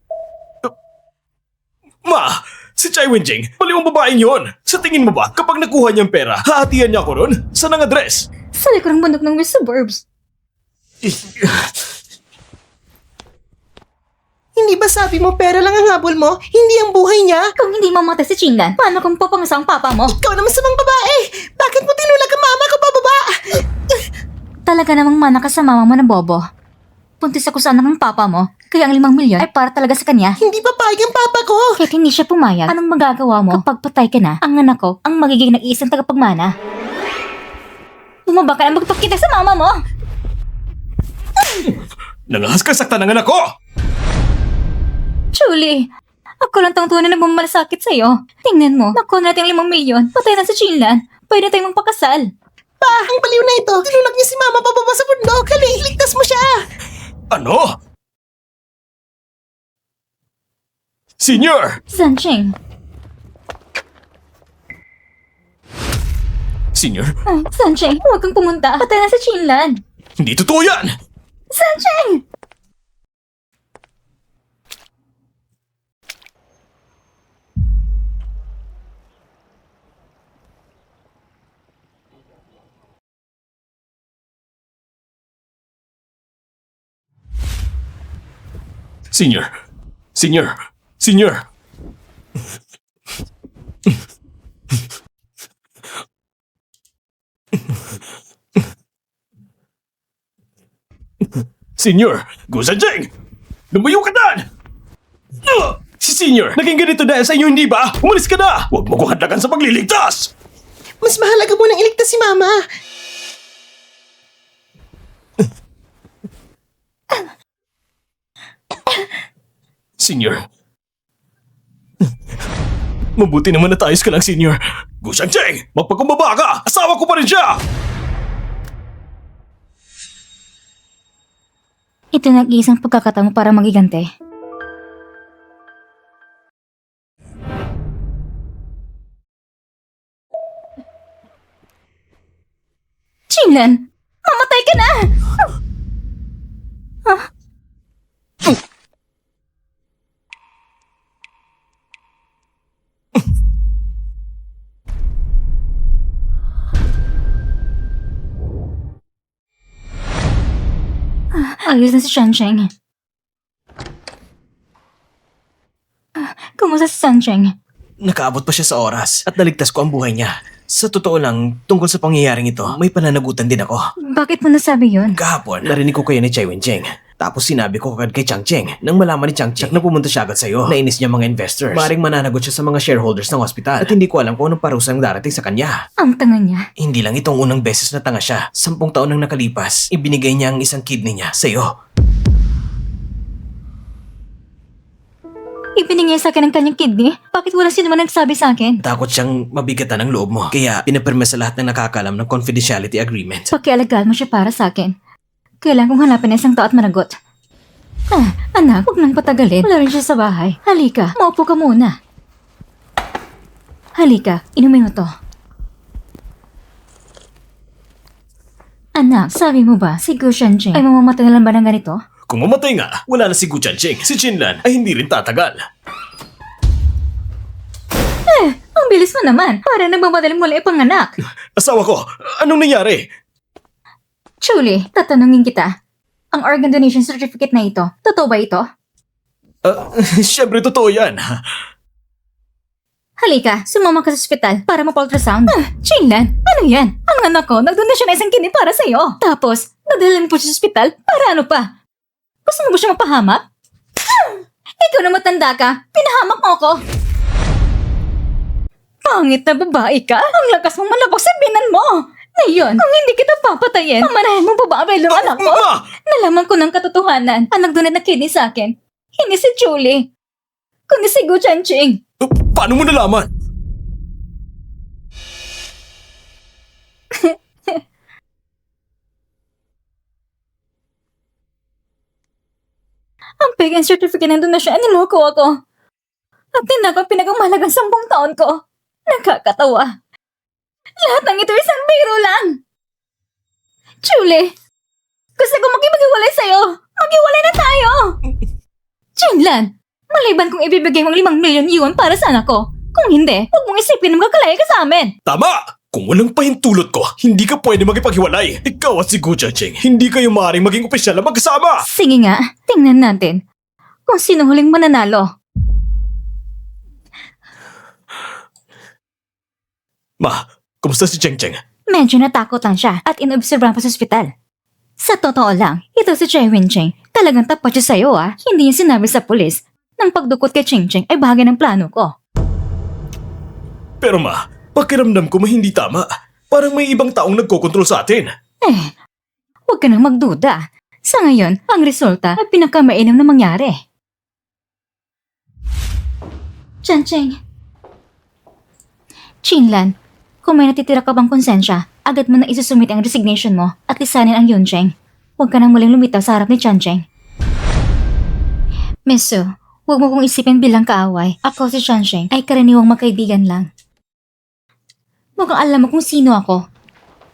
Speaker 1: Ma, si Chai Wen-jing, maliwang babaeng yon. Sa tingin mo ba, kapag nakuha niyang pera, hahatian niya ako ron? Saan ang address?
Speaker 2: Sa likurang bundok ng West Suburbs.
Speaker 3: Hindi ba sabi mo pera lang ang habol mo? Hindi ang buhay niya?
Speaker 2: Kung hindi mamatay si Chinlan, paano kung papangasa ang papa mo?
Speaker 3: Ikaw naman samang babae! Bakit mo tinulag ang mama ko pababa?
Speaker 2: Talaga namang mana ka sa mama mo na bobo. Puntis ako sa anak ng papa mo, kaya ang 5 milyon ay para talaga sa kanya.
Speaker 3: Hindi papayag ang papa ko!
Speaker 2: Kahit hindi siya pumayag, anong magagawa mo kapag patay ka na, ang anak ko ang magiging nag-iisang tagapagmana? Bumaba ka na magpakita sa mama mo!
Speaker 1: Nangahas ka sakta ng anak ko!
Speaker 2: Julie, ako lang tong tunay na bumalasakit sa'yo. Tingnan mo, nakuha natin ang 5 milyon, patay na sa Chinlan, pwede tayong magpakasal.
Speaker 3: Pa, ang baliw na ito! Tinulak niya si mama pababa sa bundok! Hali, iligtas mo siya!
Speaker 1: Ano? Senior!
Speaker 2: Sancheng,
Speaker 1: Senior,
Speaker 2: Sancheng, huwag kang pumunta, patay na sa Chinlan.
Speaker 1: hindi totoo yan!
Speaker 2: Sancheng!
Speaker 1: Senior! Senior! Senior! Senior! Gusanjeng! Lumayo ka na! Si Senior, naging ganito dahil sa inyo, hindi ba? Umalis ka na! Huwag mo kong hadlakan sa pagliligtas!
Speaker 3: Mas mahalaga mo nang iligtas si mama!
Speaker 1: Senior. Mabuti naman na tayo ka lang, Senior. Gusanjeng! Magpagkumbaba ka! Asawa ko pa rin siya!
Speaker 2: Ito nag-iisang pagkakataon para magigante. Chinlan! Mamatay ka na! Ayos na si Shansheng. Kumusta si Sancheng?
Speaker 1: Nakaabot pa siya sa oras at naligtas ko ang buhay niya. Sa totoo lang, tungkol sa pangyayaring ito, may pananagutan din ako.
Speaker 2: Bakit mo nasabi yun?
Speaker 1: Kahapon, narinig ko kayo ni Chai Wen-jing. Tapos sinabi ko agad kay Chang Cheng nang malaman ni Chang Cheng na pumunta siya agad sa'yo. Nainis niya mga investors. Maring mananagot siya sa mga shareholders ng hospital at hindi ko alam kung anong parusang darating sa kanya.
Speaker 2: Ang tanga niya.
Speaker 1: Hindi lang itong unang beses na tanga siya. 10 taon nang nakalipas, ibinigay niya ang isang kidney niya sa'yo.
Speaker 2: Ibinigay sa akin ang kanyang kidney? Bakit wala sino man nagsabi sa akin?
Speaker 1: Takot siyang mabigatan ang loob mo. Kaya pinapirma sa lahat ng nakakalam ng confidentiality agreement.
Speaker 2: Pakialagaan mo siya para sa akin. Kailangan kong hanapin ang isang tao at managot. Anak, huwag nang patagalin. Wala rin siya sa bahay. Halika, maupo ka muna. Halika, inumin mo to. Anak, sabi mo ba si Gu Shanjing ay mamamatay na lang ba ng ganito?
Speaker 1: Kung mamatay nga, wala na si Gu Chanqing. Si Chinlan ay hindi rin tatagal.
Speaker 2: Ang bilis mo naman. Parang nagmamadaling mula ipanganak.
Speaker 1: Asawa ko, anong nangyari?
Speaker 2: Julie, tatanungin kita. Ang organ donation certificate na ito, totoo ba ito?
Speaker 1: Siyempre totoo yan.
Speaker 2: Halika, sumama ka sa ospital para mapa-ultrasound. Chinlan, ano yan? Ang anak ko, nagdonasyon na isang kidney para sa'yo. Tapos, nadalhin po siya sa ospital para ano pa? Gusto mo ba siya mapahamak? Ikaw na matanda ka, pinahamak mo ako. Pangit na babae ka, ang lakas mong malabog sa binan mo. Ngayon, kung hindi kita papatayin, mamanahin mo babae ng anak ko.
Speaker 1: Ma!
Speaker 2: Nalaman ko ng katotohanan. Ang nagdonate na kidney sa akin. Hindi si Julie, kundi si Gu Chanqing.
Speaker 1: Paano mo nalaman?
Speaker 2: Ang pagan certificate ng donasyon, niloko ako. At tinakot pinakamahalagang 10 taon ko. Nakakatawa. Lahat ng ito isang biro lang. Julie, gusto ko makipag-iwalay sa'yo. Mag-iwalay na tayo. Chinlan, maliban kung ibibigay mong 5 milyon yuan para sa anak ko. Kung hindi, huwag mong isipin na magkakalaya ka sa amin.
Speaker 1: Tama! Kung walang pahintulot ko, hindi ka pwede makipaghiwalay. Ikaw at si Gu Jianqing, hindi kayo maaaring maging opisyal na magkasama!
Speaker 2: Sige nga, tingnan natin kung sino huling mananalo.
Speaker 1: Ma, kumusta si Cheng Cheng?
Speaker 2: Medyo natakot lang siya at inobserbahan pa sa ospital. Sa totoo lang, ito si Cheng Wencheng. Talagang tapat siya sa'yo Hindi niya sinabi sa pulis nang pagdukot kay Cheng Cheng ay bahagi ng plano ko.
Speaker 1: Pero ma, pakiramdam ko hindi tama. Parang may ibang taong nagkokontrol sa atin.
Speaker 2: Huwag ka nang magduda. Sa ngayon, ang resulta ay pinakamainam na mangyari. Cheng Cheng. Chinlan, kung may natitira ka bang konsensya, agad mo na isusumit ang resignation mo at lisanin ang Yuncheng. Huwag ka nang muling lumitaw sa harap ni Chancheng. Miso, huwag mo kong isipin bilang kaaway. Ako si Chancheng ay karaniwang magkaibigan lang. Mukhang alam mo kung sino ako.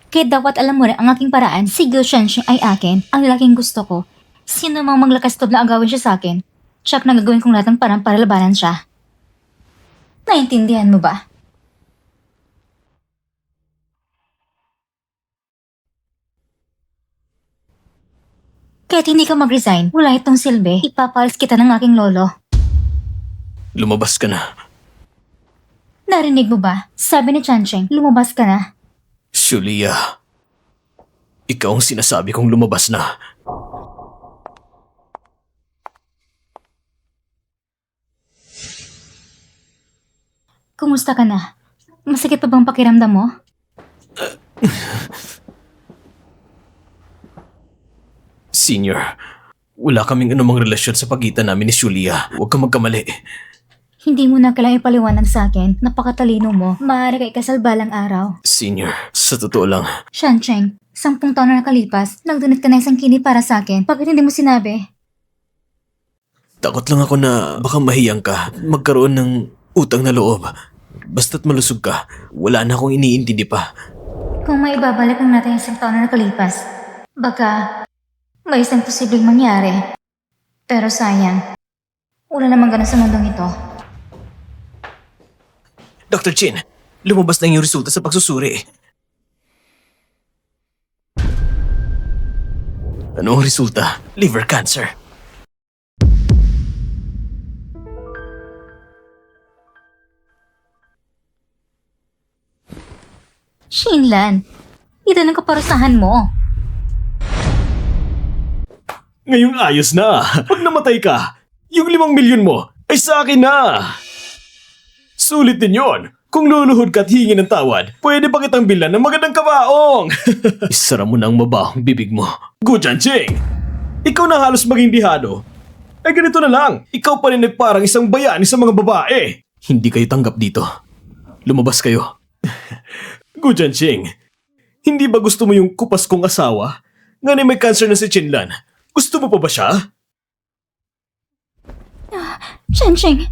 Speaker 2: Kaya dapat alam mo rin ang aking paraan. Si Gu Chancheng ay akin. Ang lalaking gusto ko. Sino mang maglakas loob na agawin siya sa akin, tsak na gagawin kong lahat ng parang para labanan siya. Naintindihan mo ba? Kahit hindi ka mag-resign, wala itong silbi, ipapalis kita ng aking lolo.
Speaker 1: Lumabas ka na.
Speaker 2: Narinig mo ba? Sabi ni Chancheng, lumabas ka na.
Speaker 1: Shulia, ikaw ang sinasabi kong lumabas na.
Speaker 2: Kumusta ka na? Masakit pa bang pakiramdam mo?
Speaker 1: Senior, wala kaming anumang relasyon sa pagitan namin ni Shulia. Huwag kang magkamali.
Speaker 2: Hindi mo na kailangang ipaliwanag sa akin. Napakatalino mo. Maaari ka ikasal balang araw.
Speaker 1: Senior, sa totoo lang,
Speaker 2: Chancheng, 10 taon na nakalipas, nagdunit ka na isang kini para sa akin. Bakit hindi mo sinabi?
Speaker 1: takot lang ako na baka mahiyang ka magkaroon ng utang na loob. Basta't malusog ka, wala na akong iniintindi pa.
Speaker 2: Kung may ibabalik lang natin isang taon na nakalipas, baka may isang posibleng mangyari. Pero sayang, wala namang ganun sa mundong ito.
Speaker 1: Dr. Chin, lumabas na yung resulta sa pagsusuri. Ano ang resulta? Liver cancer.
Speaker 2: Shinlan, ito lang kaparusahan mo.
Speaker 1: Ngayong ayos na. Pag namatay ka, yung 5 milyon mo ay sa akin na. Sulit din yon. Kung luluhod ka at hingi ng tawad, pwede pa kitang bilan ng magandang kabaong. Isara mo na ang mabahong bibig mo. Gu Jianqing, ikaw na halos maging dihado. Ay ganito na lang, ikaw pa rin ay parang isang bayani sa mga babae. Hindi kayo tanggap dito. Lumabas kayo. Gu Jianqing, hindi ba gusto mo yung kupas kong asawa? Nga may cancer na si Chinlan. Gusto mo pa ba siya?
Speaker 2: Chancheng,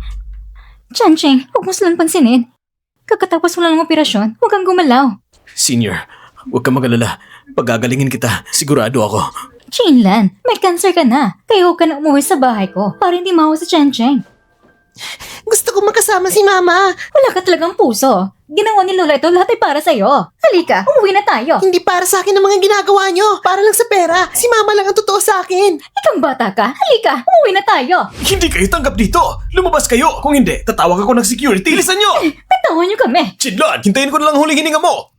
Speaker 2: huwag mo silang pansinin. Kakatapos mo lang ng operasyon, huwag kang gumalaw.
Speaker 1: Senior, huwag kang mag-alala. Pagagalingin kita, sigurado ako.
Speaker 2: Chinlan, may cancer ka na. Kaya huwag ka na umuwi sa bahay ko para hindi mahawa si Chancheng.
Speaker 3: Gusto ko makasama si Mama.
Speaker 2: Wala ka talagang puso. Ginawa ni Lola ito, lahat ay para sa'yo. Halika, umuwi na tayo.
Speaker 3: Hindi para sa akin ang mga ginagawa nyo. Para lang sa pera. Si Mama lang ang totoo sa akin.
Speaker 2: Ikaw bata ka, halika, umuwi na tayo.
Speaker 1: Hindi kayo tanggap dito! Lumabas kayo! Kung hindi, tatawag ako ng security. Ilisan nyo!
Speaker 2: Bitawan niyo kami.
Speaker 1: Chinlan, hintayin ko na lang huling hininga mo!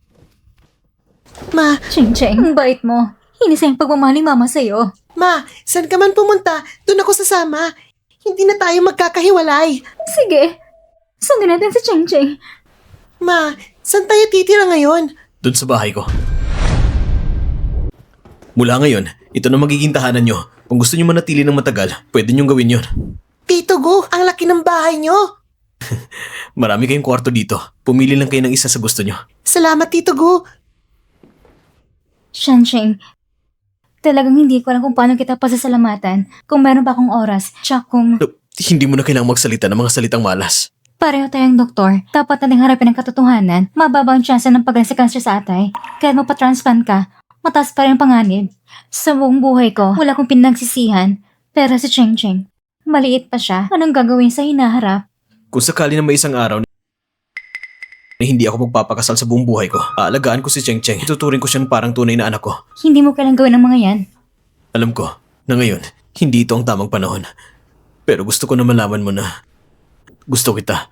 Speaker 3: Ma,
Speaker 2: Cheng, ang bait mo. Hinis ang pagmamahal ni Mama sa'yo.
Speaker 3: Ma, saan ka man pumunta, doon ako sasama. Hindi na tayo magkakahiwalay.
Speaker 2: Sige, sundin natin si Cheng.
Speaker 3: Ma, saan tayo titira ngayon?
Speaker 1: Doon sa bahay ko. Mula ngayon, ito na magiging tahanan nyo. Kung gusto nyo manatili ng matagal, pwede nyong gawin yon.
Speaker 3: Tito Gu, ang laki ng bahay nyo.
Speaker 1: Marami kayong kwarto dito. Pumili lang kayo ng isa sa gusto nyo.
Speaker 3: Salamat, Tito Gu.
Speaker 2: Cheng, talagang hindi ko alam kung paano kita pasasalamatan. Kung meron pa akong oras, tsaka kung...
Speaker 1: Hindi mo na kailangang magsalita ng mga salitang malas.
Speaker 2: Pareho tayong doktor. Dapat nating harapin ang katotohanan. Mababa ang tsansa ng pag sa cancer sa atay. Kahit mapatransplant ka, mataas pa rin ang panganib. Sa buong buhay ko, wala kong pinagsisihan. Pero si Cheng Cheng, maliit pa siya. Anong gagawin sa hinaharap?
Speaker 1: Kung sakali na may isang araw na hindi ako magpapakasal sa buong buhay ko, aalagaan ko si Cheng Cheng. Tuturing ko siya parang tunay na anak ko.
Speaker 2: Hindi mo kailangang gawin ang mga yan.
Speaker 1: Alam ko na ngayon, hindi ito ang tamang panahon. Pero gusto ko na malaman mo na gusto kita.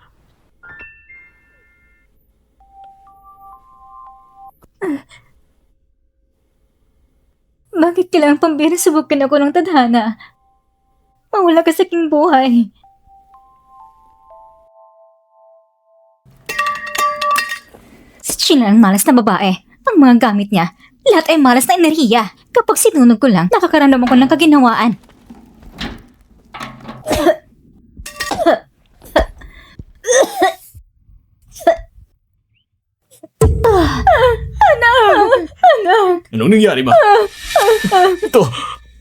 Speaker 2: Bakit kailangan pang binasubukan ako ng tadhana? Mawala ka sa aking buhay. Si China ang malas na babae. Ang mga gamit niya, lahat ay malas na enerhiya. Kapag sinunog ko lang, nakakaramdam ako ng kaginhawaan. Anak!
Speaker 1: Anong nangyari, ma? Ito,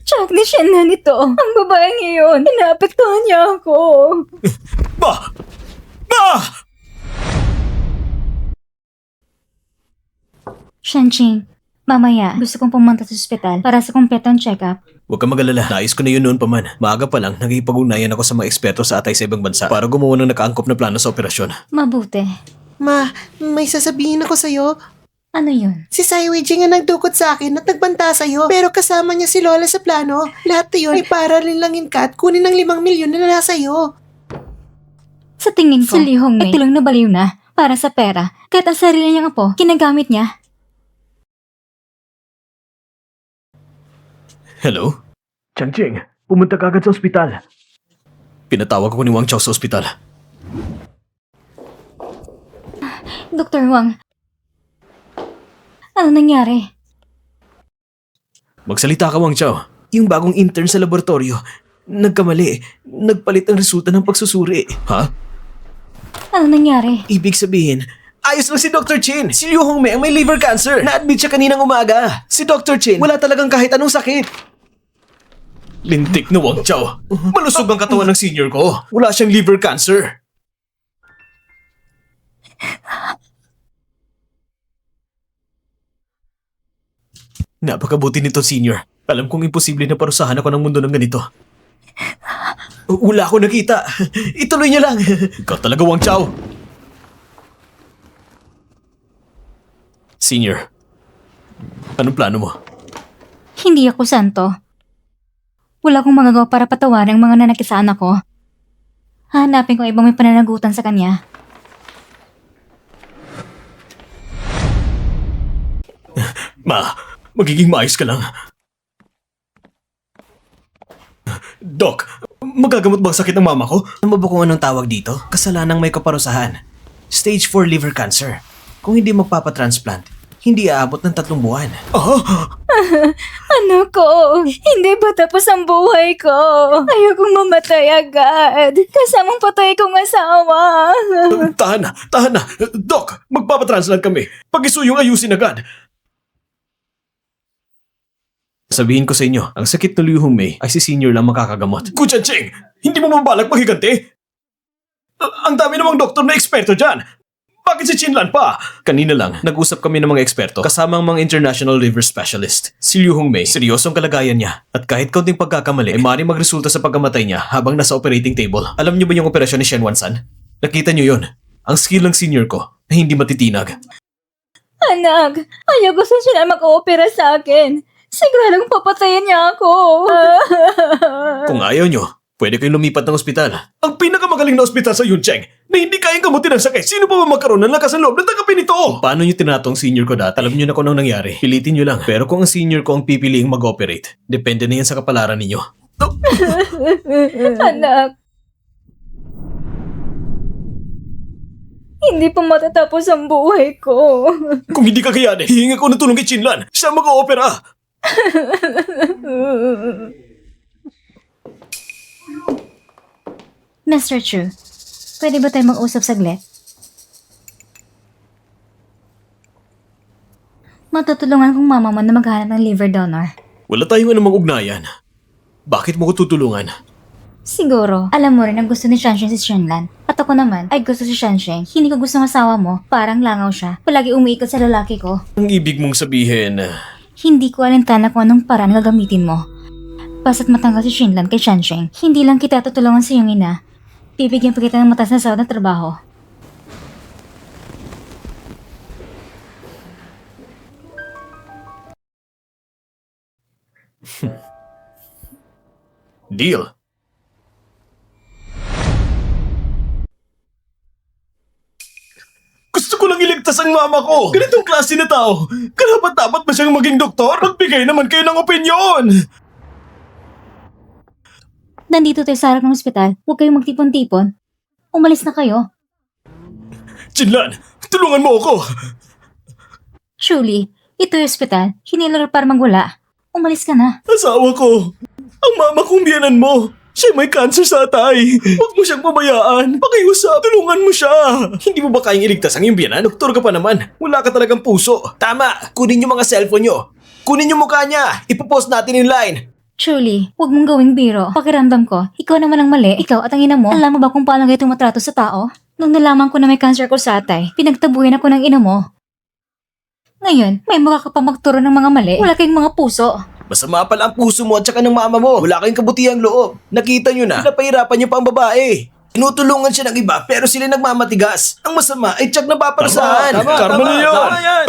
Speaker 2: Chuck ni Shanna nito. Ang babae ngayon, inaapektuhan niya ako.
Speaker 1: ma! Ma!
Speaker 2: Shanching, mamaya, gusto kong pumunta sa ospital para sa kumpletong check-up.
Speaker 1: Huwag kang magalala. Nais ko na yun noon pa man. Maaga pa lang, nagipag-ugnayan ako sa mga eksperto sa atay sa ibang bansa para gumawa ng nakaangkop na plano sa operasyon.
Speaker 2: Mabuti.
Speaker 3: Ma, may sasabihin ako sa'yo.
Speaker 2: Ano yun?
Speaker 3: Si Sai Weijing ang nagdukot sa akin at nagbanta sa'yo. Pero kasama niya si Lola sa plano. Lahat na yun ay para linlangin ka at kunin ang 5 milyon na nasa iyo.
Speaker 2: Sa tingin ko, si Lee Hong Mei ay tulong na baliw na para sa pera. Kahit ang sarili niyang apo, kinagamit niya.
Speaker 1: Hello? Chang-Ching, pumunta ka agad sa ospital. Pinatawag ako ni Wang Chao sa ospital.
Speaker 2: Dr. Wang, ano nangyari?
Speaker 1: Magsalita ka, Wang Chao. Yung bagong intern sa laboratorio, nagkamali. Nagpalit ang resulta ng pagsusuri. Ha?
Speaker 2: Ano nangyari?
Speaker 1: Ibig sabihin, ayos lang si Dr. Chin. Si Liu Hongmei ang may liver cancer. Na-admit siya kaninang umaga. Si Dr. Chin, wala talagang kahit anong sakit. Lintik na Wang Chao. Malusog ang katawan ng senior ko. Wala siyang liver cancer. Napakabuti nito, senior. Alam kong imposible na parusahan ako ng mundo ng ganito. Wala ako nakita. Ituloy niya lang. Ikaw talaga, Wang Chao. Senior, anong plano mo?
Speaker 2: Hindi ako santo. Wala akong magagawa para patawarin ang mga nanakit sa anak ko. Hanapin ko ang ibang may pananagutan sa kanya.
Speaker 1: Ma, magiging maayos ka lang. Doc, magagamot ba ang sakit ng mama ko? Alam mo ba kung anong tawag dito? Kasalanang may kaparusahan. Stage 4 liver cancer. Kung hindi magpapatransplant, hindi aabot ng 3 buwan.
Speaker 2: Ano ko? Hindi ba tapos ang buhay ko? Ayokong mamatay agad. Kasamang patay kong asawa.
Speaker 1: Tahan na. Doc, magpapatransplant kami. Pag-isuyong ayusin agad. Sabihin ko sa inyo, ang sakit ng Liu Hongmei ay si senior lang makakagamot. Gu Jianqing, hindi mo mabalak maghiganti? Ang dami namang doktor na eksperto dyan. Bakit si Chinlan pa? Kanina lang, nag-usap kami ng mga eksperto kasama ang mga international liver specialist. Si Liu Hongmei, seryosong kalagayan niya. At kahit kaunting pagkakamali, ay maaaring magresulta sa pagkamatay niya habang nasa operating table. Alam niyo ba yung operasyon ni Shen Wansan? Nakita niyo yun. Ang skill ng senior ko na hindi matitinag.
Speaker 2: Anak, ayoko sa siya mag-oopera sa akin. Siguradong papatayin niya ako.
Speaker 1: Kung ayaw niyo, pwede kayong lumipat ng ospital. Ang pinakamagaling na ospital sa Yuncheng na hindi kayang kamutin ang sakit. Sino pa ba magkaroon ng lakas ng loob na tanggapin ito? Kung paano niyo tinatong senior ko dati, alam niyo na kung anong nangyari. Pilitin niyo lang. Pero kung ang senior ko ang pipiliing mag-operate, depende na yan sa kapalaran ninyo.
Speaker 2: Anak. Hindi pa matatapos ang buhay ko.
Speaker 1: Kung hindi kakayanin, hihinga ko ng tulong kay Chinlan. Siya mag-oopera.
Speaker 2: Mr. Chu, pwede ba tayo mag-usap saglit? Matutulungan kong mama mo na maghanap ng liver donor.
Speaker 1: Wala tayong anumang ugnayan. Bakit mo ko tutulungan?
Speaker 2: Siguro, alam mo rin ang gusto ni Shansheng si Shenlan. At ako naman, ay gusto si Shansheng. Hindi ko gusto ng asawa mo. Parang langaw siya. Palagi umiikot sa lalaki ko.
Speaker 1: Ang ibig mong sabihin,
Speaker 2: Hindi ko alintana kung anong paraan gagamitin mo. Basta't matanggal si Shenlan kay Shansheng, hindi lang kita tutulungan sa iyong ina. Bibigyan pa kita ng mataas na sahod na trabaho.
Speaker 1: deal. Gusto ko lang iligtas ang mama ko. Ganitong klase na tao. Karapat-dapat ba siyang maging doktor? Magbigay naman kayo ng opinyon.
Speaker 2: Nandito tayo sa harap ng ospital, huwag kayong magtipon-tipon. Umalis na kayo.
Speaker 1: Jinlan, tulungan mo ako.
Speaker 2: Truly, ito yung ospital, hinilaro para magwala. Umalis ka na.
Speaker 1: Asawa ko. Ang mama kong biyanan mo. Siya may cancer sa atay. Huwag mo siyang pabayaan. Pakiusap, tulungan mo siya. Hindi mo ba kayang iligtas ang iyong biyanan? Doktor ka pa naman. Wala ka talagang puso. Tama. Kunin yung mga cellphone nyo. Kunin yung mukha niya. Ipopost natin in line.
Speaker 2: Truly, huwag mong gawing biro. Pakiramdam ko, ikaw naman ang mali. Ikaw at ang ina mo, alam mo ba kung paano kayo tumatrato sa tao? Nung nalaman ko na may cancer ko sa atay, pinagtabuhin ako ng ina mo. Ngayon, may mga ka pa magturo ng mga mali. Wala kayong mga puso.
Speaker 1: Masama pala ang puso mo at saka ng mama mo. Wala kayong kabutihang loob. Nakita nyo na. Napahirapan niyo pa ang babae. Tinutulungan siya ng iba pero sila nagmamatigas. Ang masama ay tiyak na paparusahan. Karma na yun. Tama yan.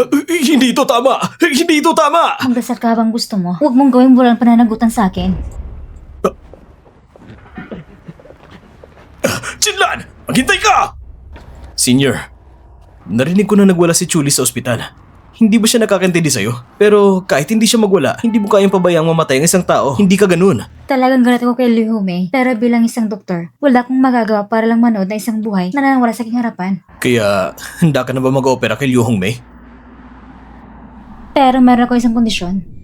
Speaker 1: Hindi ito tama. Hindi ito tama.
Speaker 2: Magdasal ka bang gusto mo? Huwag mong gawing walang pananagutan sa akin.
Speaker 1: Jinlan! Maghintay ka! Senior, narinig ko na nagwala si Chuli sa ospital. Hindi ba siya nakakintindi sa'yo? Pero kahit hindi siya magwala, hindi mo kayang pabayang mamatay ang isang tao. Hindi ka ganun.
Speaker 2: Talagang galit ako kay Liu Mei, pero bilang isang doktor, wala akong magagawa para lang manood na isang buhay na nanawala sa aking harapan.
Speaker 1: Kaya, handa ka na ba mag-opera kay Liu Hongmei?
Speaker 2: Pero meron ako isang kondisyon.